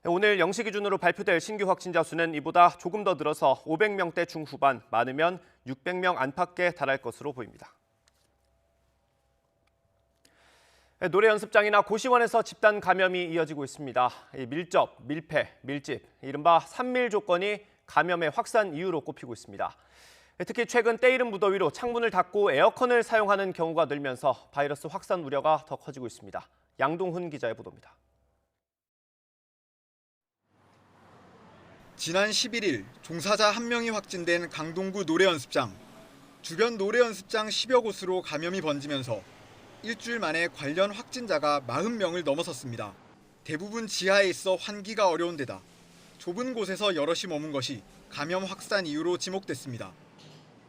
Speaker 1: 오늘 0시 기준으로 발표될 신규 확진자 수는 이보다 조금 더 늘어서 500명대 중후반, 많으면 600명 안팎에 달할 것으로 보입니다. 노래 연습장이나 고시원에서 집단 감염이 이어지고 있습니다. 밀접, 밀폐, 밀집, 이른바 3밀 조건이 감염의 확산 이유로 꼽히고 있습니다. 특히 최근 때이른 무더위로 창문을 닫고 에어컨을 사용하는 경우가 늘면서 바이러스 확산 우려가 더 커지고 있습니다. 양동훈 기자의 보도입니다.
Speaker 6: 지난 11일 종사자 1명이 확진된 강동구 노래연습장. 주변 노래연습장 10여 곳으로 감염이 번지면서 일주일 만에 관련 확진자가 40명을 넘어섰습니다. 대부분 지하에 있어 환기가 어려운 데다 좁은 곳에서 여럿이 머문 것이 감염 확산 이유로 지목됐습니다.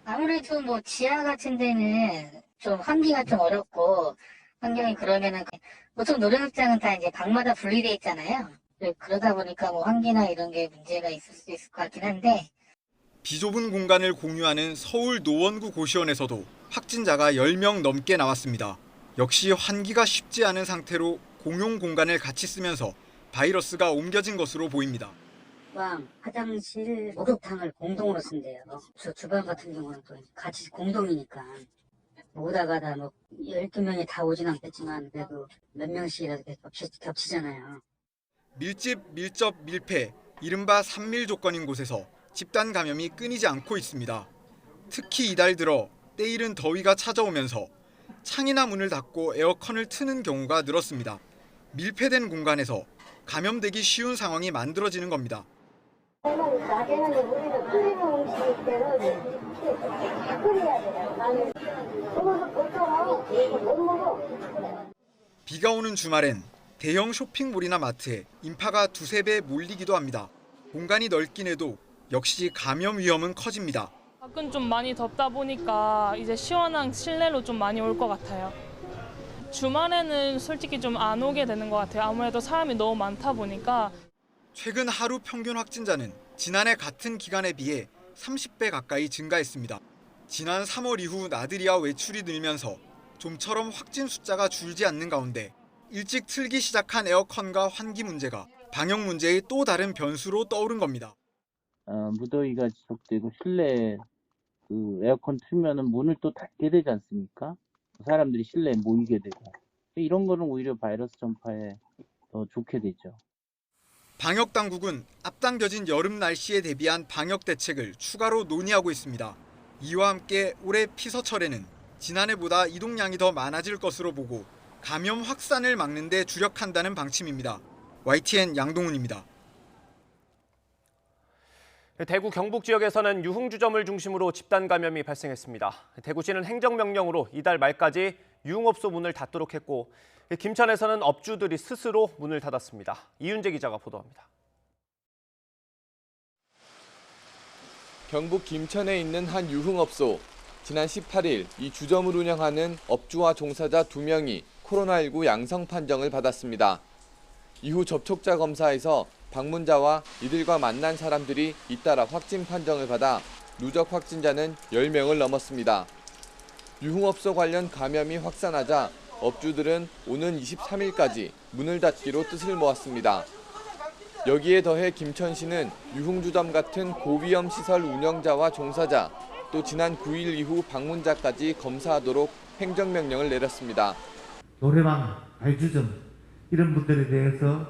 Speaker 21: 아무래도 뭐 지하 같은 데는 좀 환기가 좀 어렵고 환경이 그러면은 보통 노래극장은 다 이제 방마다 분리돼 있잖아요. 그러다 보니까 뭐 환기나 이런 게 문제가 있을 수 있을 것 같긴 한데.
Speaker 6: 비좁은 공간을 공유하는 서울 노원구 고시원에서도 확진자가 10명 넘게 나왔습니다. 역시 환기가 쉽지 않은 상태로 공용 공간을 같이 쓰면서 바이러스가 옮겨진 것으로 보입니다.
Speaker 21: 화장실, 목욕탕을 공동으로 쓴대요. 주방 같은 경우는 또 같이 공동이니까 오다가 다 뭐 12명이 다 오진 않겠지만 그래도 몇 명씩이라도 겹치잖아요.
Speaker 6: 밀집, 밀접, 밀폐, 이른바 3밀 조건인 곳에서 집단 감염이 끊이지 않고 있습니다. 특히 이달 들어 때이른 더위가 찾아오면서 창이나 문을 닫고 에어컨을 트는 경우가 늘었습니다. 밀폐된 공간에서 감염되기 쉬운 상황이 만들어지는 겁니다. 비가 오는 주말엔 대형 쇼핑몰이나 마트에 인파가 2~3배 몰리기도 합니다. 공간이 넓긴 해도 역시 감염 위험은 커집니다.
Speaker 22: 밖은 좀 많이 덥다 보니까 이제 시원한 실내로 좀 많이 올 것 같아요. 주말에는 솔직히 좀 안 오게 되는 것 같아요. 아무래도 사람이 너무 많다 보니까.
Speaker 6: 최근 하루 평균 확진자는 지난해 같은 기간에 비해 30배 가까이 증가했습니다. 지난 3월 이후 나들이와 외출이 늘면서 좀처럼 확진 숫자가 줄지 않는 가운데 일찍 틀기 시작한 에어컨과 환기 문제가 방역 문제의 또 다른 변수로 떠오른 겁니다.
Speaker 7: 무더위가 지속되고 실내 에어컨 틀면은 문을 또 닫게 되지 않습니까? 사람들이 실내에 모이게 되고 이런 거는 오히려 바이러스 전파에 더 좋게 되죠.
Speaker 6: 방역 당국은 앞당겨진 여름 날씨에 대비한 방역 대책을 추가로 논의하고 있습니다. 이와 함께 올해 피서철에는 지난해보다 이동량이 더 많아질 것으로 보고 감염 확산을 막는 데 주력한다는 방침입니다. YTN 양동훈입니다.
Speaker 1: 대구 경북 지역에서는 유흥주점을 중심으로 집단 감염이 발생했습니다. 대구시는 행정명령으로 이달 말까지 유흥업소 문을 닫도록 했고 김천에서는 업주들이 스스로 문을 닫았습니다. 이윤재 기자가 보도합니다.
Speaker 8: 경북 김천에 있는 한 유흥업소. 지난 18일 이 주점을 운영하는 업주와 종사자 2명이 코로나19 양성 판정을 받았습니다. 이후 접촉자 검사에서 방문자와 이들과 만난 사람들이 잇따라 확진 판정을 받아 누적 확진자는 10명을 넘었습니다. 유흥업소 관련 감염이 확산하자 업주들은 오는 23일까지 문을 닫기로 뜻을 모았습니다. 여기에 더해 김천시는 유흥주점 같은 고위험 시설 운영자와 종사자, 또 지난 9일 이후 방문자까지 검사하도록 행정명령을 내렸습니다.
Speaker 9: 노래방, 가이주점 이런 분들에 대해서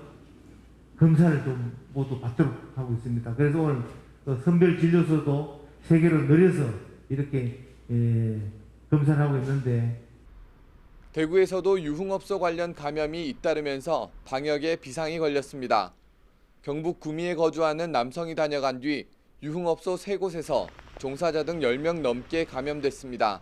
Speaker 9: 검사를 좀 모두 받도록 하고 있습니다. 그래서 오늘 선별 진료소도 3개로 늘려서 이렇게 검사를 하고 있는데
Speaker 8: 대구에서도 유흥업소 관련 감염이 잇따르면서 방역에 비상이 걸렸습니다. 경북 구미에 거주하는 남성이 다녀간 뒤 유흥업소 3곳에서 종사자 등 10명 넘게 감염됐습니다.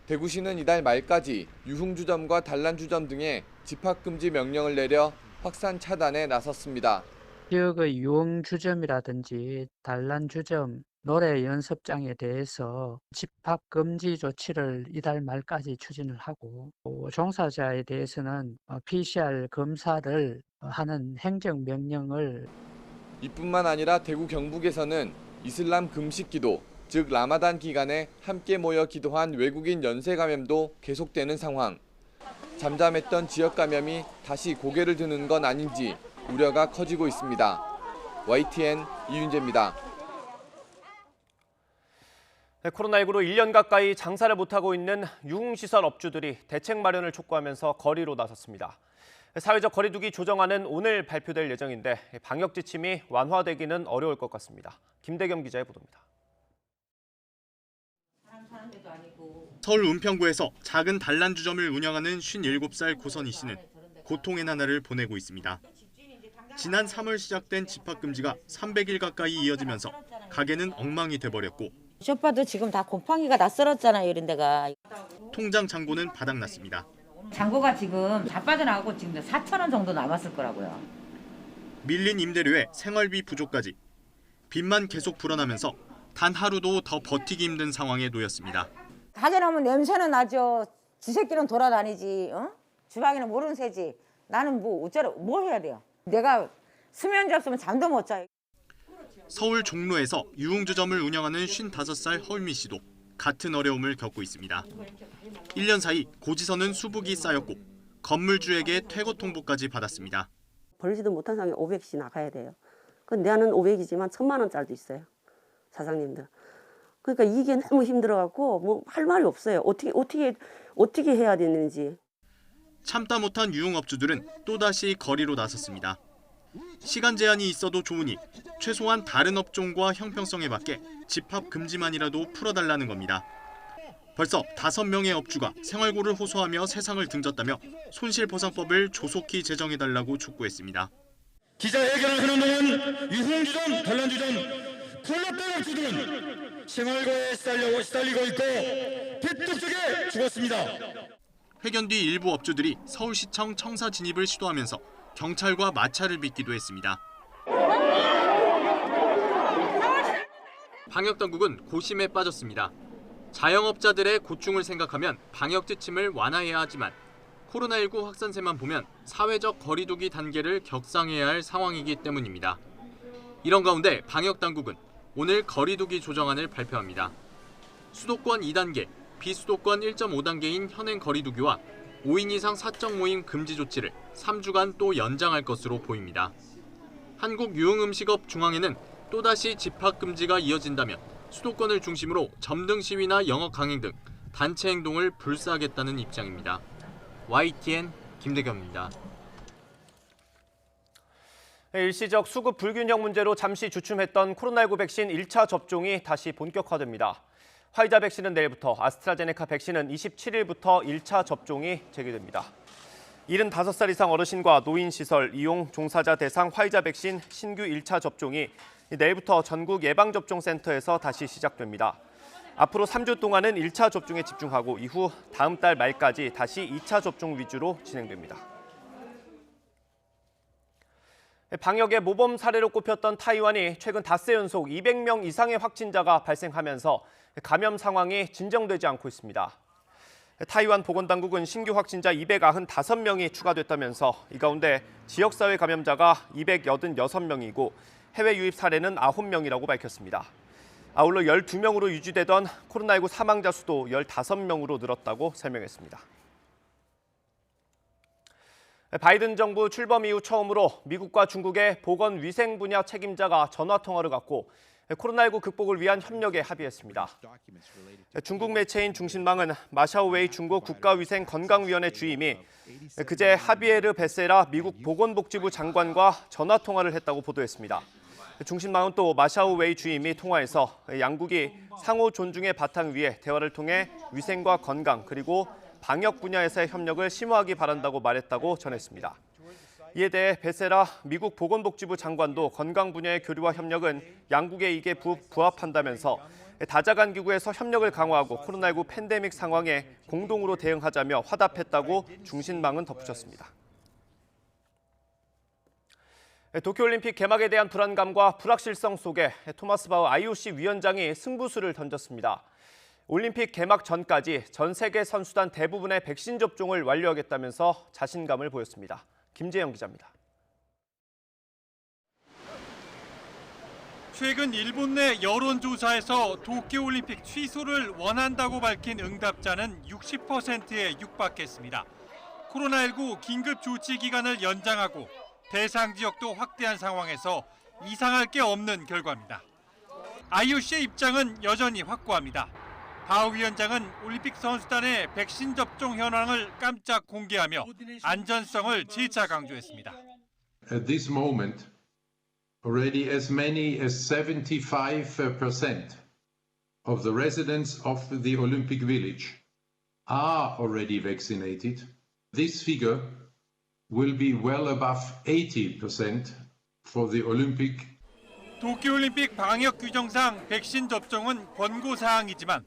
Speaker 8: 대구시는 이달 말까지 유흥주점과 단란주점 등에 집합금지 명령을 내려 확산 차단에 나섰습니다.
Speaker 23: 지역의 유흥주점이라든지 단란주점, 노래 연습장에 대해서 집합금지 조치를 이달 말까지 추진을 하고 종사자에 대해서는 PCR 검사를 하는 행정명령을
Speaker 8: 이뿐만 아니라 대구 경북에서는 이슬람 금식기도, 즉 라마단 기간에 함께 모여 기도한 외국인 연쇄 감염도 계속되는 상황. 잠잠했던 지역 감염이 다시 고개를 드는 건 아닌지 우려가 커지고 있습니다. YTN 이윤재입니다.
Speaker 1: 코로나19로 1년 가까이 장사를 못하고 있는 유흥시설 업주들이 대책 마련을 촉구하면서 거리로 나섰습니다. 사회적 거리두기 조정안은 오늘 발표될 예정인데 방역 지침이 완화되기는 어려울 것 같습니다. 김대겸 기자의 보도입니다.
Speaker 24: 서울 은평구에서 작은 단란주점을 운영하는 57살 고선희 씨는 고통의 나날을 보내고 있습니다. 지난 3월 시작된 집합금지가 300일 가까이 이어지면서 가게는 엉망이 돼버렸고
Speaker 25: 쇼파도 지금 다 곰팡이가 다 썰었잖아요, 이런 데가.
Speaker 24: 통장 잔고는 바닥났습니다.
Speaker 25: 잔고가 지금 다 빠져나가고 지금 4,000원 정도 남았을 거라고요.
Speaker 24: 밀린 임대료에 생활비 부족까지 빚만 계속 불어나면서 단 하루도 더 버티기 힘든 상황에 놓였습니다.
Speaker 25: 가게 나오면 냄새는 나죠. 쥐새끼는 돌아다니지. 주방에는 모르는 새지. 나는 뭐 해야 돼요? 내가 수면 잡수면 잠도 못 자요.
Speaker 24: 서울 종로에서 유흥주점을 운영하는 55살 허유미 씨도 같은 어려움을 겪고 있습니다. 1년 사이 고지서는 수북이 쌓였고 건물주에게 퇴거 통보까지 받았습니다.
Speaker 27: 벌지도 못한 상황에 500씩 나가야 돼요. 근데 나는 500이지만 1,000만 원짜리도 있어요. 사장님들. 그러니까 이게 너무 힘들어갖고 뭐 할 말이 없어요. 어떻게 해야 되는지.
Speaker 24: 참다 못한 유흥업주들은 또다시 거리로 나섰습니다. 시간 제한이 있어도 좋으니 최소한 다른 업종과 형평성에 맞게 집합 금지만이라도 풀어달라는 겁니다. 벌써 5명의 업주가 생활고를 호소하며 세상을 등졌다며 손실보상법을 조속히 제정해달라고 촉구했습니다.
Speaker 28: 기자회견을 하는 동안 유흥주점, 단란주점, 콜라병 업주들은 생활고에 시달리고 있고 빚독촉에 죽었습니다.
Speaker 24: 회견 뒤 일부 업주들이 서울시청 청사 진입을 시도하면서 경찰과 마찰을 빚기도 했습니다. 방역당국은 고심에 빠졌습니다. 자영업자들의 고충을 생각하면 방역 지침을 완화해야 하지만 코로나19 확산세만 보면 사회적 거리두기 단계를 격상해야 할 상황이기 때문입니다. 이런 가운데 방역당국은 오늘 거리두기 조정안을 발표합니다. 수도권 2단계, 비수도권 1.5단계인 현행 거리두기와 5인 이상 사적 모임 금지 조치를 3주간 또 연장할 것으로 보입니다. 한국유흥음식업중앙회는 또다시 집합 금지가 이어진다면 수도권을 중심으로 점등 시위나 영업 강행 등 단체 행동을 불사하겠다는 입장입니다. YTN 김대겸입니다.
Speaker 1: 일시적 수급 불균형 문제로 잠시 주춤했던 코로나19 백신 1차 접종이 다시 본격화됩니다. 화이자 백신은 내일부터, 아스트라제네카 백신은 27일부터 1차 접종이 재개됩니다. 75살 이상 어르신과 노인시설 이용 종사자 대상 화이자 백신 신규 1차 접종이 내일부터 전국 예방접종센터에서 다시 시작됩니다. 앞으로 3주 동안은 1차 접종에 집중하고 이후 다음 달 말까지 다시 2차 접종 위주로 진행됩니다. 방역의 모범 사례로 꼽혔던 타이완이 최근 닷새 연속 200명 이상의 확진자가 발생하면서 감염 상황이 진정되지 않고 있습니다. 타이완 보건당국은 신규 확진자 295명이 추가됐다면서 이 가운데 지역사회 감염자가 286명이고 해외 유입 사례는 9명이라고 밝혔습니다. 아울러 12명으로 유지되던 코로나19 사망자 수도 15명으로 늘었다고 설명했습니다. 바이든 정부 출범 이후 처음으로 미국과 중국의 보건 위생 분야 책임자가 전화 통화를 갖고 코로나19 극복을 위한 협력에 합의했습니다. 중국 매체인 중신망은 마샤오웨이 중국 국가위생건강위원회 주임이 그제 하비에르 베세라 미국 보건복지부 장관과 전화 통화를 했다고 보도했습니다. 중신망은 또 마샤오웨이 주임이 통화에서 양국이 상호 존중의 바탕 위에 대화를 통해 위생과 건강 그리고 방역 분야에서의 협력을 심화하기 바란다고 말했다고 전했습니다. 이에 대해 베세라 미국 보건복지부 장관도 건강 분야의 교류와 협력은 양국의 이익에 부합한다면서 다자간 기구에서 협력을 강화하고 코로나19 팬데믹 상황에 공동으로 대응하자며 화답했다고 중신망은 덧붙였습니다. 도쿄올림픽 개막에 대한 불안감과 불확실성 속에 토마스 바흐 IOC 위원장이 승부수를 던졌습니다. 올림픽 개막 전까지 전 세계 선수단 대부분의 백신 접종을 완료하겠다면서 자신감을 보였습니다. 김재영 기자입니다.
Speaker 10: 최근 일본 내 여론조사에서 도쿄올림픽 취소를 원한다고 밝힌 응답자는 60%에 육박했습니다. 코로나19 긴급 조치 기간을 연장하고 대상 지역도 확대한 상황에서 이상할 게 없는 결과입니다. IOC의 입장은 여전히 확고합니다. 바흐 위원장은 올림픽 선수단의 백신 접종 현황을 깜짝 공개하며 안전성을 재차 강조했습니다.
Speaker 11: At this moment, already as many as 75% of the residents of the Olympic Village are already vaccinated. This figure will be well above 80% for the Olympic.
Speaker 10: 도쿄올림픽 방역 규정상 백신 접종은 권고 사항이지만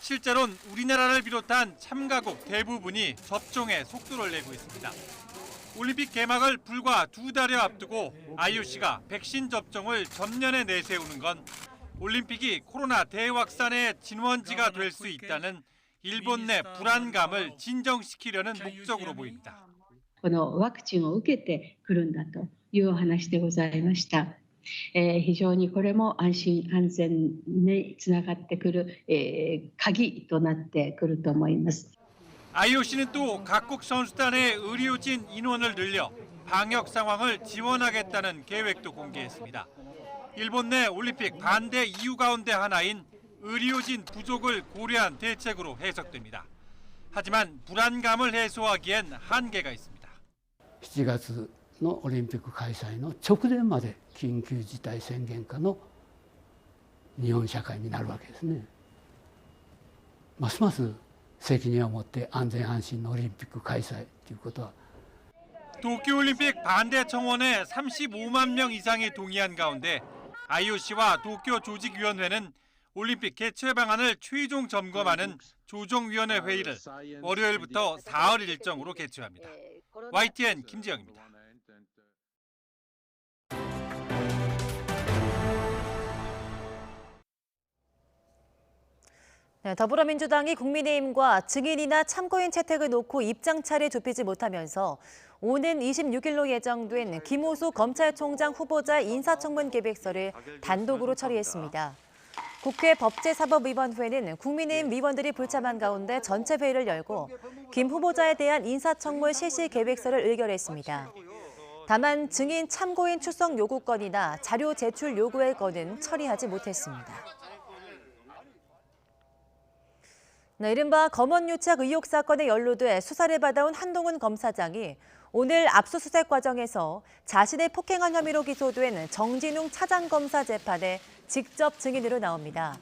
Speaker 10: 실제로는 우리나라를 비롯한 참가국 대부분이 접종에 속도를 내고 있습니다. 올림픽 개막을 불과 2달여 앞두고 IOC가 백신 접종을 전면에 내세우는 건 올림픽이 코로나 대확산의 진원지가 될 수 있다는 일본 내 불안감을 진정시키려는 목적으로 보입니다.
Speaker 12: このワクチンを受けてくるんだという話でございました。非常にこれも安心安全につながってくる鍵となってくると思います。
Speaker 10: IOC는 또 각국 선수단의 의료진 인원을 늘려 방역 상황을 지원하겠다는 계획도 공개했습니다. 일본 내 올림픽 반대 이유 가운데 하나인 의료진 부족을 고려한 대책으로 해석됩니다. 하지만 불안감을 해소하기엔 한계가 있습니다.
Speaker 13: 7月のオリンピック開催の直前まで緊急事態宣言下の日本社会になるわけですね。ますます責任を持って安全安心のオリンピック開催ということは
Speaker 10: 도쿄올림픽 반대 청원에 35만 명 이상이 동의한 가운데 IOC와 도쿄 조직위원회는 올림픽 개최 방안을 최종 점검하는 조정위원회 회의를 월요일부터 사흘 일정으로 개최합니다. YTN 김지영입니다.
Speaker 2: 네, 더불어민주당이 국민의힘과 증인이나 참고인 채택을 놓고 입장차를 좁히지 못하면서 오는 26일로 예정된 김호수 검찰총장 후보자 인사청문 계획서를 단독으로 처리했습니다. 국회 법제사법위원회는 국민의힘 위원들이 불참한 가운데 전체 회의를 열고 김 후보자에 대한 인사청문 실시 계획서를 의결했습니다. 다만 증인 참고인 출석 요구 건이나 자료 제출 요구의 건은 처리하지 못했습니다. 이른바 검언유착 의혹 사건에 연루돼 수사를 받아온 한동훈 검사장이 오늘 압수수색 과정에서 자신을 폭행한 혐의로 기소된 정진웅 차장검사 재판에 직접 증인으로 나옵니다.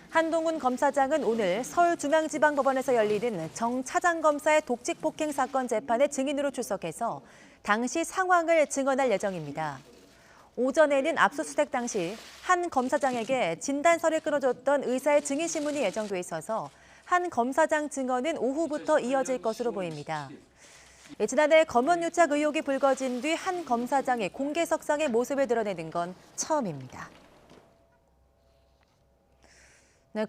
Speaker 2: 한동훈 검사장은 오늘 서울중앙지방법원에서 열리는 정 차장검사의 독직 폭행 사건 재판에 증인으로 출석해서 당시 상황을 증언할 예정입니다. 오전에는 압수수색 당시 한 검사장에게 진단서를 끌어줬던 의사의 증인 신문이 예정돼 있어서 한 검사장 증언은 오후부터 이어질 것으로 보입니다. 지난해 검언유착 의혹이 불거진 뒤 한 검사장이 공개석상의 모습을 드러내는 건 처음입니다.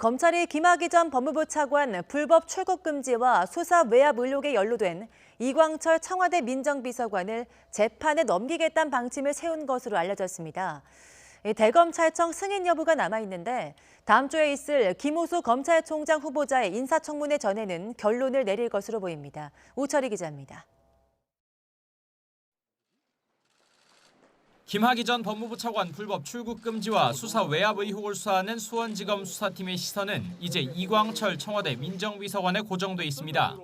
Speaker 2: 검찰이 김학의 전 법무부 차관 불법 출국 금지와 수사 외압 의혹에 연루된 이광철 청와대 민정비서관을 재판에 넘기겠다는 방침을 세운 것으로 알려졌습니다. 대검찰청 승인 여부가 남아있는데 다음 주에 있을 김우수 검찰총장 후보자의 인사청문회 전에는 결론을 내릴 것으로 보입니다. 우철희 기자입니다.
Speaker 5: 김학의 전 법무부 차관 불법 출국 금지와 수사 외압 의혹을 수사하는 수원지검 수사팀의 시선은 이제 이광철 청와대 민정비서관에 고정돼 있습니다.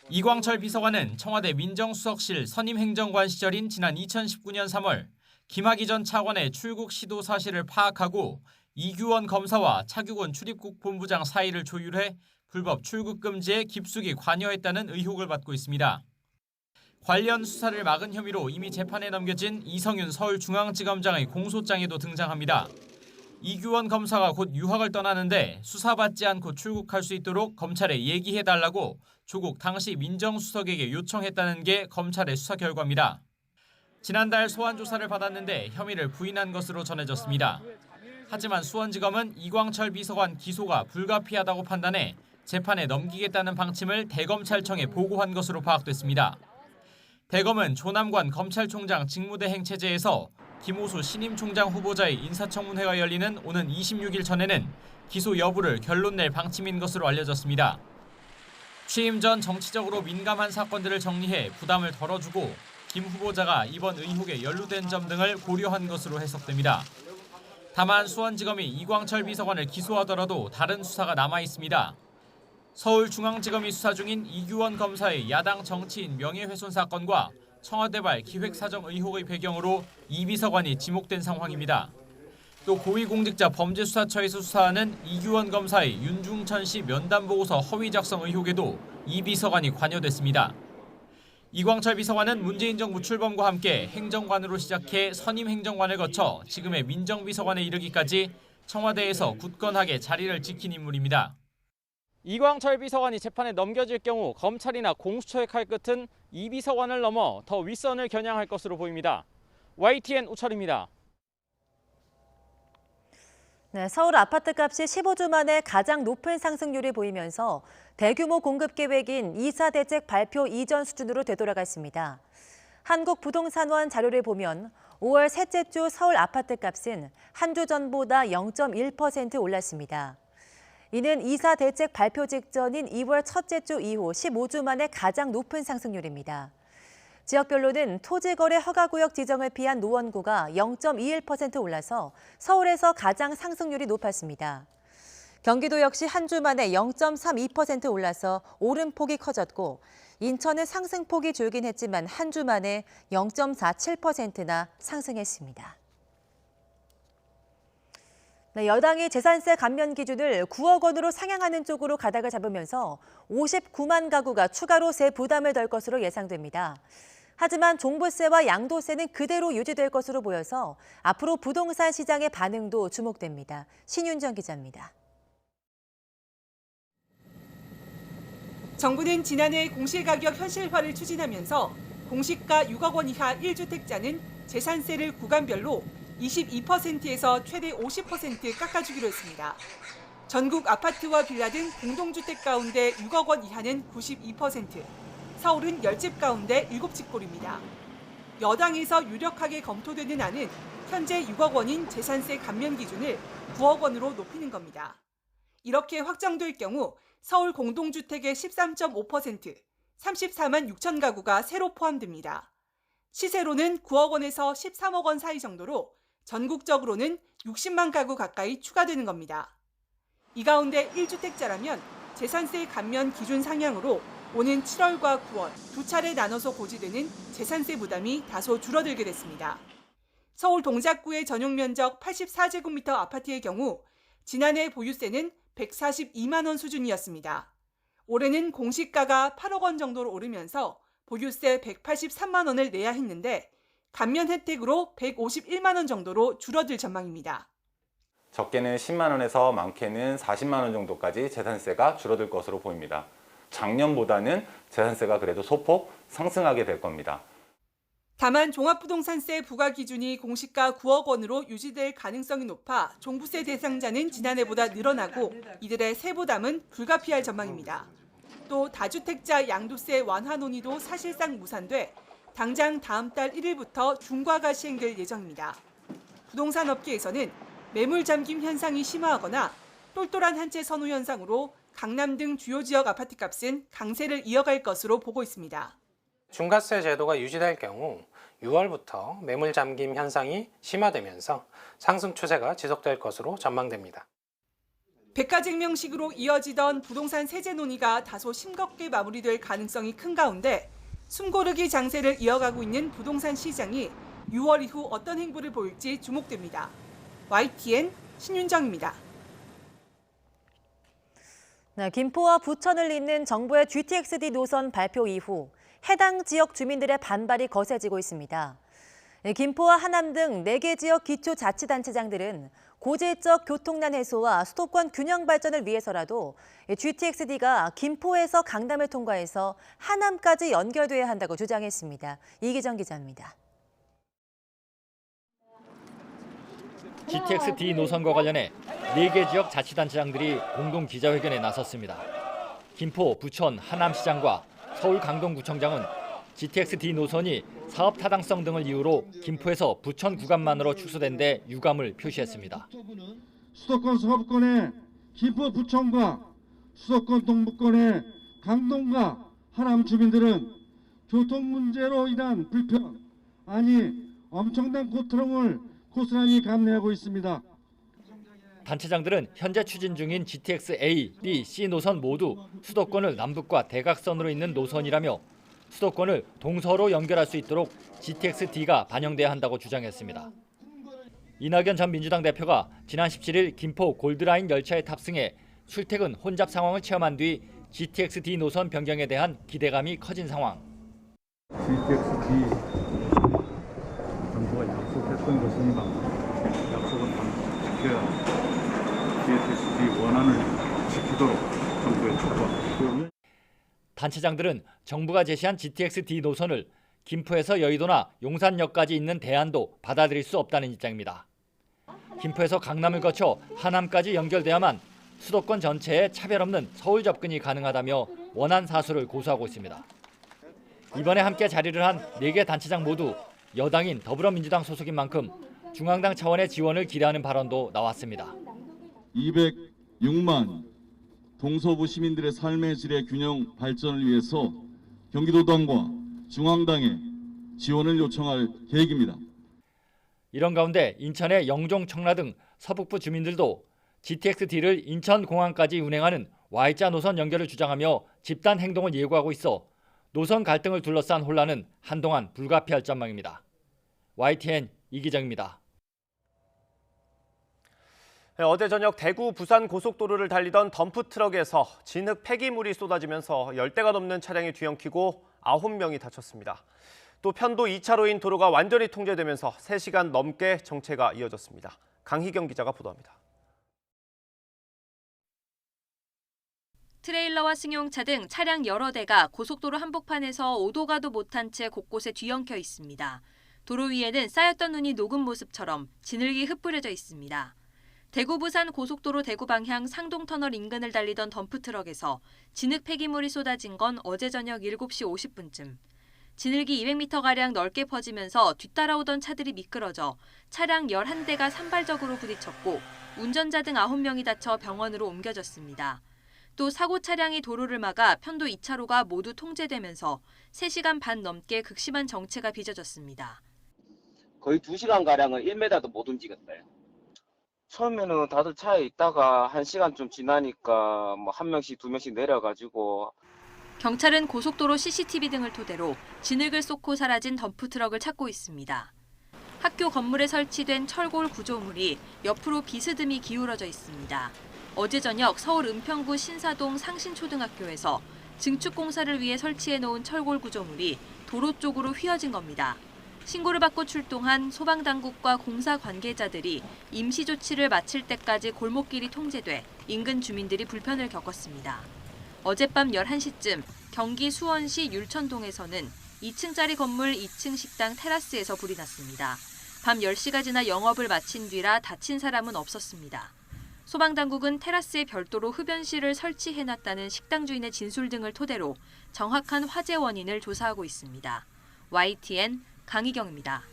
Speaker 5: 이광철 비서관은 청와대 민정수석실 선임행정관 시절인 지난 2019년 3월 김학의 전 차관의 출국 시도 사실을 파악하고 이규원 검사와 차규곤 출입국 본부장 사이를 조율해 불법 출국 금지에 깊숙이 관여했다는 의혹을 받고 있습니다. 관련 수사를 막은 혐의로 이미 재판에 넘겨진 이성윤 서울중앙지검장의 공소장에도 등장합니다. 이규원 검사가 곧 유학을 떠나는데 수사받지 않고 출국할 수 있도록 검찰에 얘기해달라고 조국 당시 민정수석에게 요청했다는 게 검찰의 수사 결과입니다. 지난달 소환 조사를 받았는데 혐의를 부인한 것으로 전해졌습니다. 하지만 수원지검은 이광철 비서관 기소가 불가피하다고 판단해 재판에 넘기겠다는 방침을 대검찰청에 보고한 것으로 파악됐습니다. 대검은 조남관 검찰총장 직무대행 체제에서 김호수 신임 총장 후보자의 인사청문회가 열리는 오는 26일 전에는 기소 여부를 결론 낼 방침인 것으로 알려졌습니다. 취임 전 정치적으로 민감한 사건들을 정리해 부담을 덜어주고 김 후보자가 이번 의혹에 연루된 점 등을 고려한 것으로 해석됩니다. 다만 수원지검이 이광철 비서관을 기소하더라도 다른 수사가 남아 있습니다. 서울중앙지검이 수사 중인 이규원 검사의 야당 정치인 명예훼손 사건과 청와대발 기획사정 의혹의 배경으로 이 비서관이 지목된 상황입니다. 또 고위공직자 범죄수사처에서 수사하는 이규원 검사의 윤중천 씨 면담보고서 허위 작성 의혹에도 이 비서관이 관여됐습니다. 이광철 비서관은 문재인 정부 출범과 함께 행정관으로 시작해 선임 행정관을 거쳐 지금의 민정비서관에 이르기까지 청와대에서 굳건하게 자리를 지킨 인물입니다. 이광철 비서관이 재판에 넘겨질 경우 검찰이나 공수처의 칼끝은 이 비서관을 넘어 더 윗선을 겨냥할 것으로 보입니다. YTN 우철입니다.
Speaker 2: 서울 아파트값이 15주 만에 가장 높은 상승률이 보이면서 대규모 공급 계획인 2사 대책 발표 이전 수준으로 되돌아갔습니다. 한국부동산원 자료를 보면 5월 셋째 주 서울 아파트값은 한 주 전보다 0.1% 올랐습니다. 이는 2사 대책 발표 직전인 2월 첫째 주 이후 15주 만에 가장 높은 상승률입니다. 지역별로는 토지거래 허가구역 지정을 피한 노원구가 0.21% 올라서 서울에서 가장 상승률이 높았습니다. 경기도 역시 한 주 만에 0.32% 올라서 오름폭이 커졌고 인천은 상승폭이 줄긴 했지만 한 주 만에 0.47%나 상승했습니다. 여당이 재산세 감면 기준을 9억 원으로 상향하는 쪽으로 가닥을 잡으면서 59만 가구가 추가로 세 부담을 덜 것으로 예상됩니다. 하지만 종부세와 양도세는 그대로 유지될 것으로 보여서 앞으로 부동산 시장의 반응도 주목됩니다. 신윤정 기자입니다.
Speaker 14: 정부는 지난해 공시가격 현실화를 추진하면서 공시가 6억 원 이하 1주택자는 재산세를 구간별로 22%에서 최대 50% 깎아주기로 했습니다. 전국 아파트와 빌라 등 공동주택 가운데 6억 원 이하는 92%, 서울은 10집 가운데 7집 꼴입니다. 여당에서 유력하게 검토되는 안은 현재 6억 원인 재산세 감면 기준을 9억 원으로 높이는 겁니다. 이렇게 확정될 경우 서울 공동주택의 13.5%, 34만 6천 가구가 새로 포함됩니다. 시세로는 9억 원에서 13억 원 사이 정도로 전국적으로는 60만 가구 가까이 추가되는 겁니다. 이 가운데 1주택자라면 재산세 감면 기준 상향으로 오는 7월과 9월 두 차례 나눠서 고지되는 재산세 부담이 다소 줄어들게 됐습니다. 서울 동작구의 전용 면적 84제곱미터 아파트의 경우 지난해 보유세는 142만 원 수준이었습니다. 올해는 공시가가 8억 원 정도로 오르면서 보유세 183만 원을 내야 했는데 감면 혜택으로 151만 원 정도로 줄어들 전망입니다.
Speaker 3: 적게는 10만 원에서 많게는 40만 원 정도까지 재산세가 줄어들 것으로 보입니다. 작년보다는 재산세가 그래도 소폭 상승하게 될 겁니다.
Speaker 14: 다만 종합부동산세 부과 기준이 공시가 9억 원으로 유지될 가능성이 높아 종부세 대상자는 지난해보다 늘어나고 이들의 세부담은 불가피할 전망입니다. 또 다주택자 양도세 완화 논의도 사실상 무산돼 당장 다음 달 1일부터 중과가 시행될 예정입니다. 부동산 업계에서는 매물 잠김 현상이 심화하거나 똘똘한 한 채 선호 현상으로 강남 등 주요 지역 아파트값은 강세를 이어갈 것으로 보고 있습니다.
Speaker 15: 중과세 제도가 유지될 경우 6월부터 매물 잠김 현상이 심화되면서 상승 추세가 지속될 것으로 전망됩니다.
Speaker 14: 백화쟁명식으로 이어지던 부동산 세제 논의가 다소 싱겁게 마무리될 가능성이 큰 가운데 숨고르기 장세를 이어가고 있는 부동산 시장이 6월 이후 어떤 행보를 보일지 주목됩니다. YTN 신윤정입니다.
Speaker 2: 네, 김포와 부천을 잇는 정부의 GTX-D 노선 발표 이후 해당 지역 주민들의 반발이 거세지고 있습니다. 김포와 하남 등 4개 지역 기초자치단체장들은 고질적 교통난 해소와 수도권 균형 발전을 위해서라도 GTX-D가 김포에서 강남을 통과해서 하남까지 연결돼야 한다고 주장했습니다. 이기정 기자입니다.
Speaker 16: GTX-D 노선과 관련해 4개 지역 자치단체장들이 공동 기자회견에 나섰습니다. 김포, 부천, 하남시장과 서울 강동구청장은 GTX-D 노선이 사업 타당성 등을 이유로 김포에서 부천 구간만으로 축소된 데 유감을 표시했습니다.
Speaker 17: 수도권 서부권의 김포 부천과 수도권 동부권의 강동과 하남 주민들은 교통 문제로 인한 불편, 아니 엄청난 고통을 고스란히 감내하고 있습니다.
Speaker 16: 단체장들은 현재 추진 중인 GTX-A, B, C 노선 모두 수도권을 남북과 대각선으로 잇는 노선이라며 수도권을 동서로 연결할 수 있도록 GTX-D가 반영돼야 한다고 주장했습니다. 이낙연 전 민주당 대표가 지난 17일 김포 골드라인 열차에 탑승해 출퇴근 혼잡 상황을 체험한 뒤 GTX-D 노선 변경에 대한 기대감이 커진 상황.
Speaker 18: GTX-D 정부가 약속했던 것이니만 약속은 지켜야 GTX-D 원안을 지키도록 정부에 촉구합니다.
Speaker 16: 단체장들은 정부가 제시한 GTX-D 노선을 김포에서 여의도나 용산역까지 있는 대안도 받아들일 수 없다는 입장입니다. 김포에서 강남을 거쳐 하남까지 연결돼야만 수도권 전체에 차별 없는 서울 접근이 가능하다며 원안 사수를 고수하고 있습니다. 이번에 함께 자리를 한 4개 단체장 모두 여당인 더불어민주당 소속인 만큼 중앙당 차원의 지원을 기대하는 발언도 나왔습니다.
Speaker 18: 206만 동서부 시민들의 삶의 질의 균형 발전을 위해서 경기도당과 중앙당에 지원을 요청할 계획입니다.
Speaker 16: 이런 가운데 인천의 영종, 청라 등 서북부 주민들도 GTX-D를 인천공항까지 운행하는 Y자 노선 연결을 주장하며 집단 행동을 예고하고 있어 노선 갈등을 둘러싼 혼란은 한동안 불가피할 전망입니다. YTN 이기정입니다.
Speaker 1: 어제 저녁 대구 부산 고속도로를 달리던 덤프트럭에서 진흙 폐기물이 쏟아지면서 10대가 넘는 차량이 뒤엉키고 9명이 다쳤습니다. 또 편도 2차로인 도로가 완전히 통제되면서 3시간 넘게 정체가 이어졌습니다. 강희경 기자가 보도합니다.
Speaker 19: 트레일러와 승용차 등 차량 여러 대가 고속도로 한복판에서 오도 가도 못한 채 곳곳에 뒤엉켜 있습니다. 도로 위에는 쌓였던 눈이 녹은 모습처럼 진흙이 흩뿌려져 있습니다. 대구 부산 고속도로 대구 방향 상동터널 인근을 달리던 덤프트럭에서 진흙 폐기물이 쏟아진 건 어제 저녁 7시 50분쯤. 진흙이 200m가량 넓게 퍼지면서 뒤따라오던 차들이 미끄러져 차량 11대가 산발적으로 부딪혔고 운전자 등 9명이 다쳐 병원으로 옮겨졌습니다. 또 사고 차량이 도로를 막아 편도 2차로가 모두 통제되면서 3시간 반 넘게 극심한 정체가 빚어졌습니다.
Speaker 4: 거의 2시간가량은 1m도 못 움직였어요. 처음에는 다들 차에 있다가 1시간 좀 지나니까 뭐 1명씩 2명씩 내려가지고.
Speaker 19: 경찰은 고속도로 CCTV 등을 토대로 진흙을 쏟고 사라진 덤프트럭을 찾고 있습니다. 학교 건물에 설치된 철골 구조물이 옆으로 비스듬히 기울어져 있습니다. 어제 저녁 서울 은평구 신사동 상신초등학교에서 증축 공사를 위해 설치해 놓은 철골 구조물이 도로 쪽으로 휘어진 겁니다. 신고를 받고 출동한 소방당국과 공사 관계자들이 임시 조치를 마칠 때까지 골목길이 통제돼 인근 주민들이 불편을 겪었습니다. 어젯밤 11시쯤 경기 수원시 율천동에서는 2층짜리 건물 2층 식당 테라스에서 불이 났습니다. 밤 10시가 지나 영업을 마친 뒤라 다친 사람은 없었습니다. 소방당국은 테라스에 별도로 흡연실을 설치해놨다는 식당 주인의 진술 등을 토대로 정확한 화재 원인을 조사하고 있습니다. YTN 강희경입니다.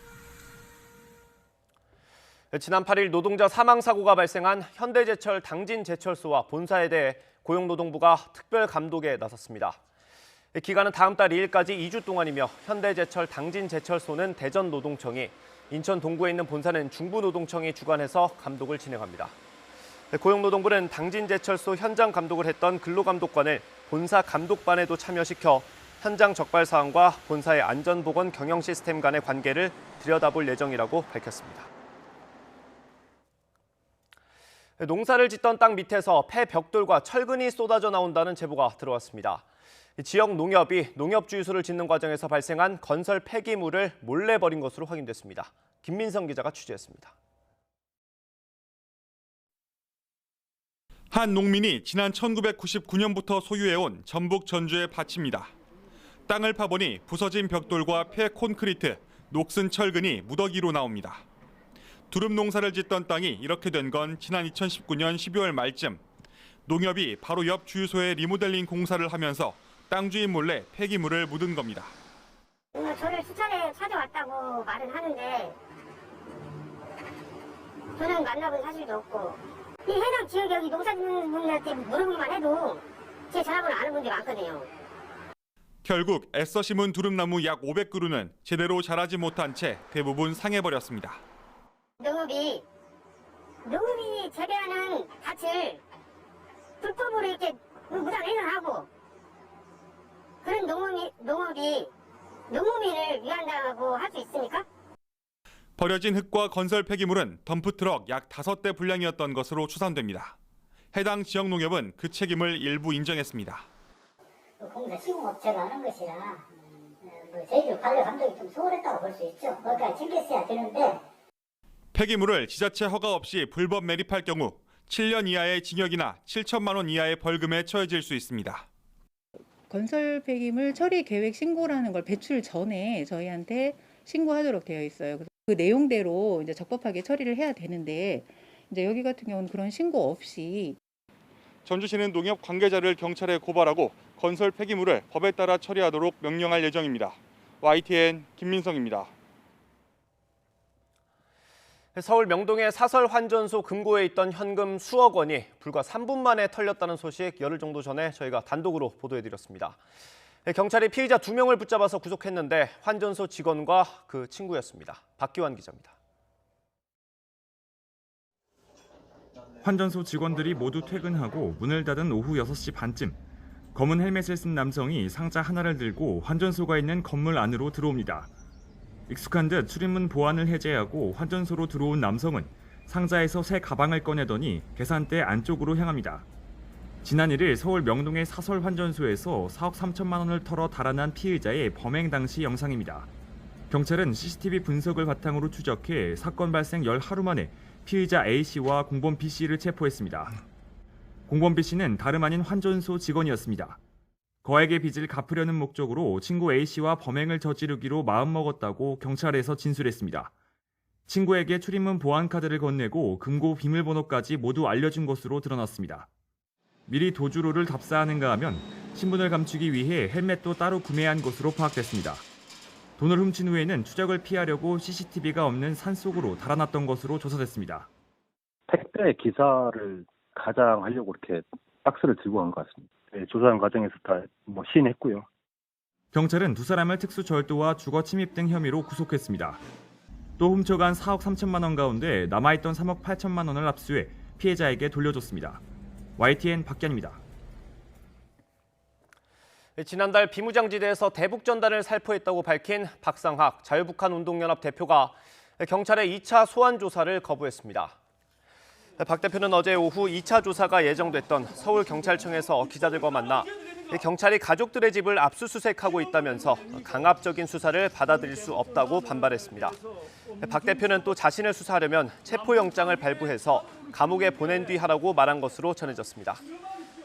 Speaker 1: 지난 8일 노동자 사망 사고가 발생한 현대제철 당진제철소와 본사에 대해 고용노동부가 특별 감독에 나섰습니다. 기간은 다음 달 2일까지 2주 동안이며 현대제철 당진제철소는 대전노동청이, 인천 동구에 있는 본사는 중부노동청이 주관해서 감독을 진행합니다. 고용노동부는 당진제철소 현장 감독을 했던 근로감독관을 본사 감독반에도 참여시켜 현장 적발 사항과 본사의 안전보건 경영 시스템 간의 관계를 들여다볼 예정이라고 밝혔습니다. 농사를 짓던 땅 밑에서 폐벽돌과 철근이 쏟아져 나온다는 제보가 들어왔습니다. 지역 농협이 농협주유소를 짓는 과정에서 발생한 건설 폐기물을 몰래 버린 것으로 확인됐습니다. 김민성 기자가 취재했습니다.
Speaker 6: 한 농민이 지난 1999년부터 소유해온 전북 전주의 밭입니다. 땅을 파보니 부서진 벽돌과 폐 콘크리트, 녹슨 철근이 무더기로 나옵니다. 두릅 농사를 짓던 땅이 이렇게 된 건 지난 2019년 12월 말쯤. 농협이 바로 옆 주유소에 리모델링 공사를 하면서 땅 주인 몰래 폐기물을 묻은 겁니다.
Speaker 7: 저를 수차례 찾아왔다고 말은 하는데 저는 만나본 사실도 없고, 이 해당 지역에 여기 농사 짓는 분들한테 물어보기만 해도 제 전화번호 아는 분들이 많거든요.
Speaker 6: 결국 애써 심은 두릅나무 약 500그루는 제대로 자라지 못한 채 대부분 상해버렸습니다.
Speaker 7: 농업이 재배하는 밭을 불법으로 이렇게 무단횡을 하고, 그런 농업이 농민을 위한다고 할 수 있습니까?
Speaker 6: 버려진 흙과 건설 폐기물은 덤프트럭 약 5대 분량이었던 것으로 추산됩니다. 해당 지역 농협은 그 책임을 일부 인정했습니다.
Speaker 7: 공사 시공업체가 하는 것이라 저희들 관리 감독이 좀 소홀했다고 볼 수 있죠. 그러니까 징계해야 되는데.
Speaker 6: 폐기물을 지자체 허가 없이 불법 매립할 경우 7년 이하의 징역이나 7천만 원 이하의 벌금에 처해질 수 있습니다.
Speaker 9: 건설 폐기물 처리 계획 신고라는 걸 배출 전에 저희한테 신고하도록 되어 있어요. 그 내용대로 이제 적법하게 처리를 해야 되는데, 이제 여기 같은 경우는 그런 신고 없이.
Speaker 6: 전주시는 농협 관계자를 경찰에 고발하고 건설 폐기물을 법에 따라 처리하도록 명령할 예정입니다. YTN 김민성입니다.
Speaker 1: 서울 명동의 사설 환전소 금고에 있던 현금 수억 원이 불과 3분 만에 털렸다는 소식 열흘 정도 전에 저희가 단독으로 보도해드렸습니다. 경찰이 피의자 2명을 붙잡아서 구속했는데 환전소 직원과 그 친구였습니다. 박기환 기자입니다.
Speaker 20: 환전소 직원들이 모두 퇴근하고 문을 닫은 오후 6시 반쯤 검은 헬멧을 쓴 남성이 상자 하나를 들고 환전소가 있는 건물 안으로 들어옵니다. 익숙한 듯 출입문 보안을 해제하고 환전소로 들어온 남성은 상자에서 새 가방을 꺼내더니 계산대 안쪽으로 향합니다. 지난 1일 서울 명동의 사설 환전소에서 4억 3천만 원을 털어 달아난 피의자의 범행 당시 영상입니다. 경찰은 CCTV 분석을 바탕으로 추적해 사건 발생 열 하루 만에 피의자 A씨와 공범 B씨를 체포했습니다. 공범 B씨는 다름 아닌 환전소 직원이었습니다. 거액의 빚을 갚으려는 목적으로 친구 A씨와 범행을 저지르기로 마음먹었다고 경찰에서 진술했습니다. 친구에게 출입문 보안카드를 건네고 금고 비밀번호까지 모두 알려준 것으로 드러났습니다. 미리 도주로를 답사하는가 하면 신분을 감추기 위해 헬멧도 따로 구매한 것으로 파악됐습니다. 돈을 훔친 후에는 추적을 피하려고 CCTV가 없는 산속으로 달아났던 것으로 조사됐습니다.
Speaker 8: 택배 기사를 가장하려고 이렇게 박스를 들고 간 것 같습니다. 네, 조사하는 과정에서 다 시인했고요.
Speaker 20: 경찰은 두 사람을 특수절도와 주거 침입 등 혐의로 구속했습니다. 또 훔쳐간 4억 3천만 원 가운데 남아있던 3억 8천만 원을 압수해 피해자에게 돌려줬습니다. YTN 박견입니다.
Speaker 1: 지난달 비무장지대에서 대북전단을 살포했다고 밝힌 박상학 자유북한운동연합 대표가 경찰의 2차 소환 조사를 거부했습니다. 박 대표는 어제 오후 2차 조사가 예정됐던 서울경찰청에서 기자들과 만나 경찰이 가족들의 집을 압수수색하고 있다면서 강압적인 수사를 받아들일 수 없다고 반발했습니다. 박 대표는 또 자신을 수사하려면 체포영장을 발부해서 감옥에 보낸 뒤 하라고 말한 것으로 전해졌습니다.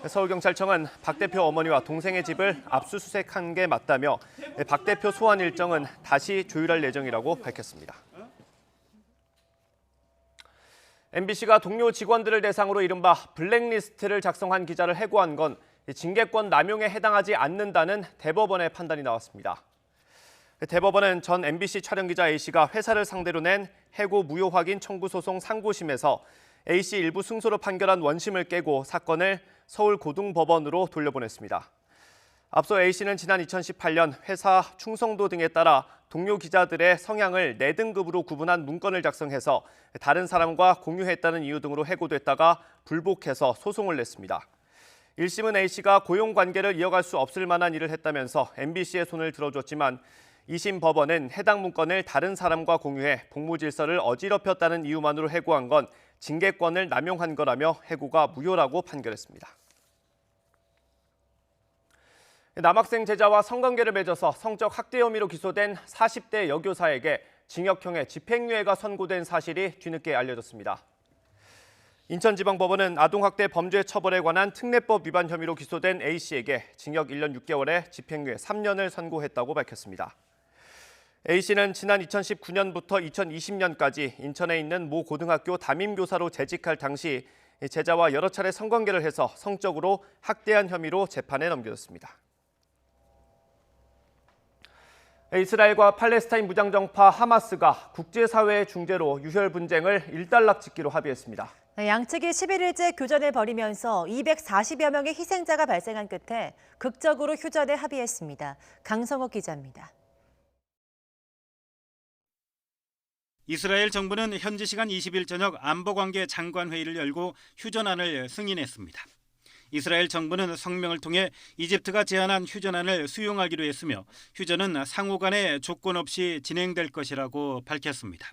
Speaker 1: 서울경찰청은 박 대표 어머니와 동생의 집을 압수수색한 게 맞다며 박 대표 소환 일정은 다시 조율할 예정이라고 밝혔습니다. MBC가 동료 직원들을 대상으로 이른바 블랙리스트를 작성한 기자를 해고한 건 징계권 남용에 해당하지 않는다는 대법원의 판단이 나왔습니다. 대법원은 전 MBC 촬영기자 A씨가 회사를 상대로 낸 해고 무효 확인 청구 소송 상고심에서 A씨 일부 승소로 판결한 원심을 깨고 사건을 서울고등법원으로 돌려보냈습니다. 앞서 A씨는 지난 2018년 회사 충성도 등에 따라 동료 기자들의 성향을 4등급으로 구분한 문건을 작성해서 다른 사람과 공유했다는 이유 등으로 해고됐다가 불복해서 소송을 냈습니다. 1심은 A씨가 고용관계를 이어갈 수 없을 만한 일을 했다면서 MBC의 손을 들어줬지만 2심 법원은 해당 문건을 다른 사람과 공유해 복무질서를 어지럽혔다는 이유만으로 해고한 건 징계권을 남용한 거라며 해고가 무효라고 판결했습니다. 남학생 제자와 성관계를 맺어서 성적 학대 혐의로 기소된 40대 여교사에게 징역형의 집행유예가 선고된 사실이 뒤늦게 알려졌습니다. 인천지방법원은 아동학대 범죄 처벌에 관한 특례법 위반 혐의로 기소된 A씨에게 징역 1년 6개월에 집행유예 3년을 선고했다고 밝혔습니다. A씨는 지난 2019년부터 2020년까지 인천에 있는 모 고등학교 담임교사로 재직할 당시 제자와 여러 차례 성관계를 해서 성적으로 학대한 혐의로 재판에 넘겨졌습니다. 이스라엘과 팔레스타인 무장정파 하마스가 국제사회의 중재로 유혈 분쟁을 일단락짓기로 합의했습니다.
Speaker 2: 양측이 11일째 교전을 벌이면서 240여 명의 희생자가 발생한 끝에 극적으로 휴전에 합의했습니다. 강성욱 기자입니다.
Speaker 21: 이스라엘 정부는 현지 시간 20일 저녁 안보관계 장관회의를 열고 휴전안을 승인했습니다. 이스라엘 정부는 성명을 통해 이집트가 제안한 휴전안을 수용하기로 했으며 휴전은 상호 간에 조건 없이 진행될 것이라고 밝혔습니다.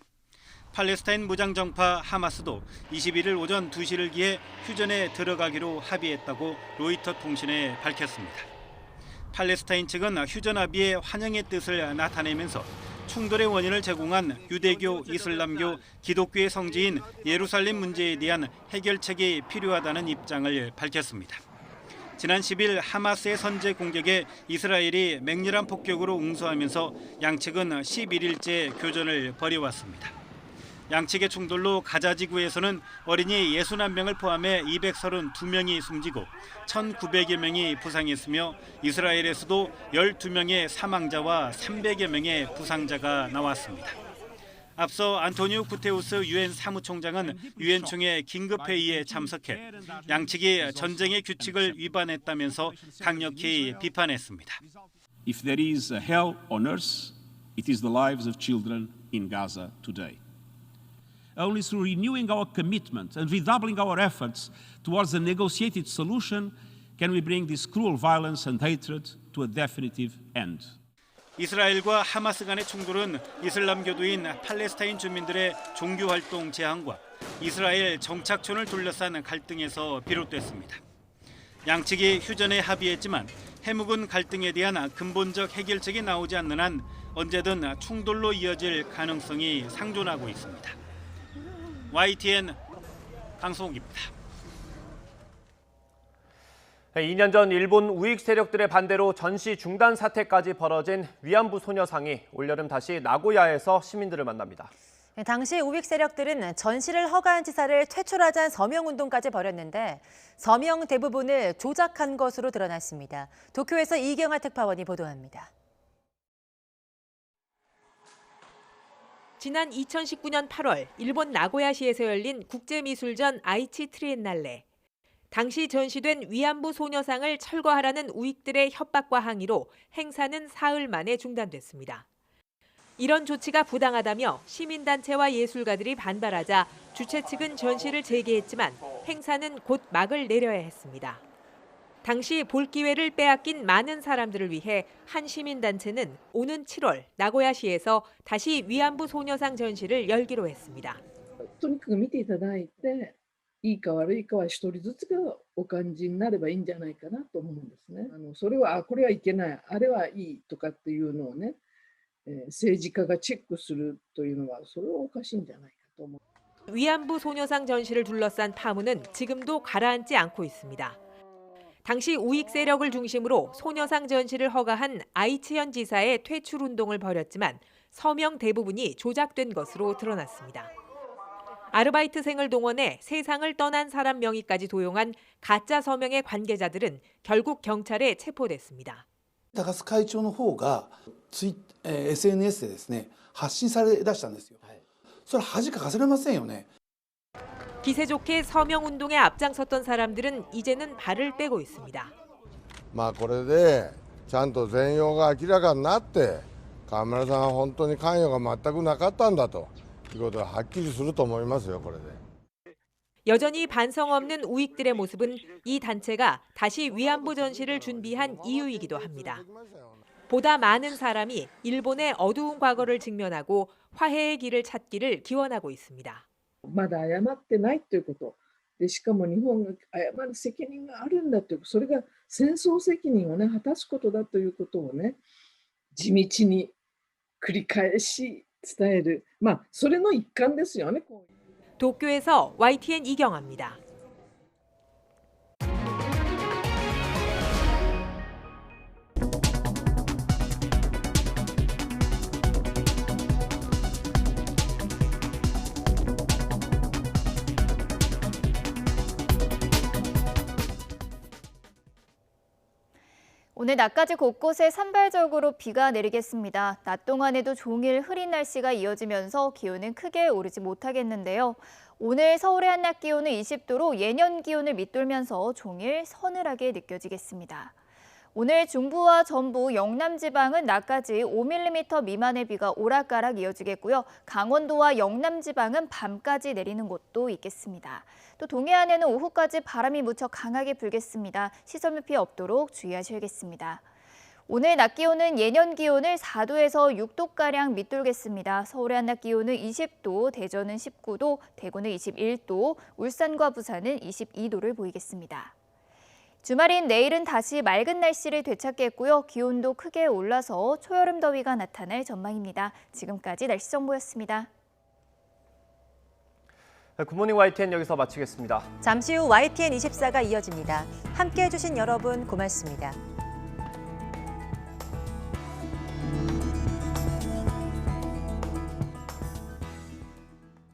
Speaker 21: 팔레스타인 무장정파 하마스도 21일 오전 2시를 기해 휴전에 들어가기로 합의했다고 로이터 통신에 밝혔습니다. 팔레스타인 측은 휴전 합의에 환영의 뜻을 나타내면서 충돌의 원인을 제공한 유대교, 이슬람교, 기독교의 성지인 예루살렘 문제에 대한 해결책이 필요하다는 입장을 밝혔습니다. 지난 10일 하마스의 선제 공격에 이스라엘이 맹렬한 폭격으로 응수하면서 양측은 11일째 교전을 벌여왔습니다. 양측의 충돌로 가자 지구에서는 어린이 61명을 포함해 232명이 숨지고 1,900여 명이 부상했으며 이스라엘에서도 12명의 사망자와 300여 명의 부상자가 나왔습니다. 앞서 안토니오 구테우스 유엔 사무총장은 유엔 총회 긴급회의에 참석해 양측이 전쟁의 규칙을 위반했다면서 강력히 비판했습니다.
Speaker 22: If there is a hell on earth, it is the lives of children in Gaza today. Only through renewing our commitment and redoubling our efforts towards a negotiated solution can we bring this cruel violence and hatred to a definitive end.
Speaker 21: 이스라엘과 하마스 간의 충돌은 이슬람교도인 팔레스타인 주민들의 종교활동 제한과 이스라엘 정착촌을 둘러싼 갈등에서 비롯됐습니다. 양측이 휴전에 합의했지만 해묵은 갈등에 대한 근본적 해결책이 나오지 않는 한 언제든 충돌로 이어질 가능성이 상존하고 있습니다. YTN 강성욱입니다.
Speaker 1: 2년 전 일본 우익 세력들의 반대로 전시 중단 사태까지 벌어진 위안부 소녀상이 올여름 다시 나고야에서 시민들을 만납니다.
Speaker 2: 당시 우익 세력들은 전시를 허가한 지사를 퇴출하자는 서명운동까지 벌였는데 서명 대부분을 조작한 것으로 드러났습니다. 도쿄에서 이경아 특파원이 보도합니다.
Speaker 11: 지난 2019년 8월 일본 나고야시에서 열린 국제미술전 아이치 트리엔날레. 당시 전시된 위안부 소녀상을 철거하라는 우익들의 협박과 항의로 행사는 사흘 만에 중단됐습니다. 이런 조치가 부당하다며 시민단체와 예술가들이 반발하자 주최 측은 전시를 재개했지만 행사는 곧 막을 내려야 했습니다. 당시 볼 기회를 빼앗긴 많은 사람들을 위해 한 시민단체는 오는 7월 나고야시에서 다시 위안부 소녀상 전시를 열기로 했습니다.
Speaker 12: とにかく見ていただいて、いいか悪いかは一人ずつがお感じになればいいんじゃないかなと思うんですね。それはこれはいけない、あれはいいとかっていうのをね、政治家がチェックするというのはそれはおかしいんじゃないかと思う。
Speaker 11: 위안부 소녀상 전시를 둘러싼 파문은 지금도 가라앉지 않고 있습니다. 당시 우익 세력을 중심으로 소녀상 전시를 허가한 아이치현 지사의 퇴출 운동을 벌였지만 서명 대부분이 조작된 것으로 드러났습니다. 아르바이트생을 동원해 세상을 떠난 사람 명의까지 도용한 가짜 서명의 관계자들은 결국 경찰에 체포됐습니다.
Speaker 23: 高須会長の方がSNS でですね、発信されだしたんですよ。それ恥かかせられませんよね。
Speaker 11: 기세 좋게 서명 운동에 앞장섰던 사람들은 이제는 발을 빼고 있습니다.
Speaker 24: これでちゃんと全容が明らかになって河村さんは本当に関与が全くなかったんだということがはっきりすると思いますよ、これで。
Speaker 11: 여전히 반성 없는 우익들의 모습은 이 단체가 다시 위안부 전시를 준비한 이유이기도 합니다. 보다 많은 사람이 일본의 어두운 과거를 직면하고 화해의 길을 찾기를 기원하고 있습니다.
Speaker 12: まだ謝ってないということで、しかも日本が謝る責任があるんだという、それが戦争責任をね果たすことだということをね地道に繰り返し伝える、それの一環ですよね。
Speaker 11: 도쿄에서 YTN 이경아입니다.
Speaker 25: 오늘 낮까지 곳곳에 산발적으로 비가 내리겠습니다. 낮 동안에도 종일 흐린 날씨가 이어지면서 기온은 크게 오르지 못하겠는데요. 오늘 서울의 한낮 기온은 20도로 예년 기온을 밑돌면서 종일 서늘하게 느껴지겠습니다. 오늘 중부와 전부, 영남 지방은 낮까지 5mm 미만의 비가 오락가락 이어지겠고요. 강원도와 영남 지방은 밤까지 내리는 곳도 있겠습니다. 또 동해안에는 오후까지 바람이 무척 강하게 불겠습니다. 시설물 피해 없도록 주의하셔야겠습니다. 오늘 낮 기온은 예년 기온을 4도에서 6도가량 밑돌겠습니다. 서울의 한낮 기온은 20도, 대전은 19도, 대구는 21도, 울산과 부산은 22도를 보이겠습니다. 주말인 내일은 다시 맑은 날씨를 되찾겠고요. 기온도 크게 올라서 초여름 더위가 나타날 전망입니다. 지금까지 날씨 정보였습니다.
Speaker 1: 굿모닝 YTN 여기서 마치겠습니다.
Speaker 2: 잠시 후 YTN 24가 이어집니다. 함께해 주신 여러분 고맙습니다.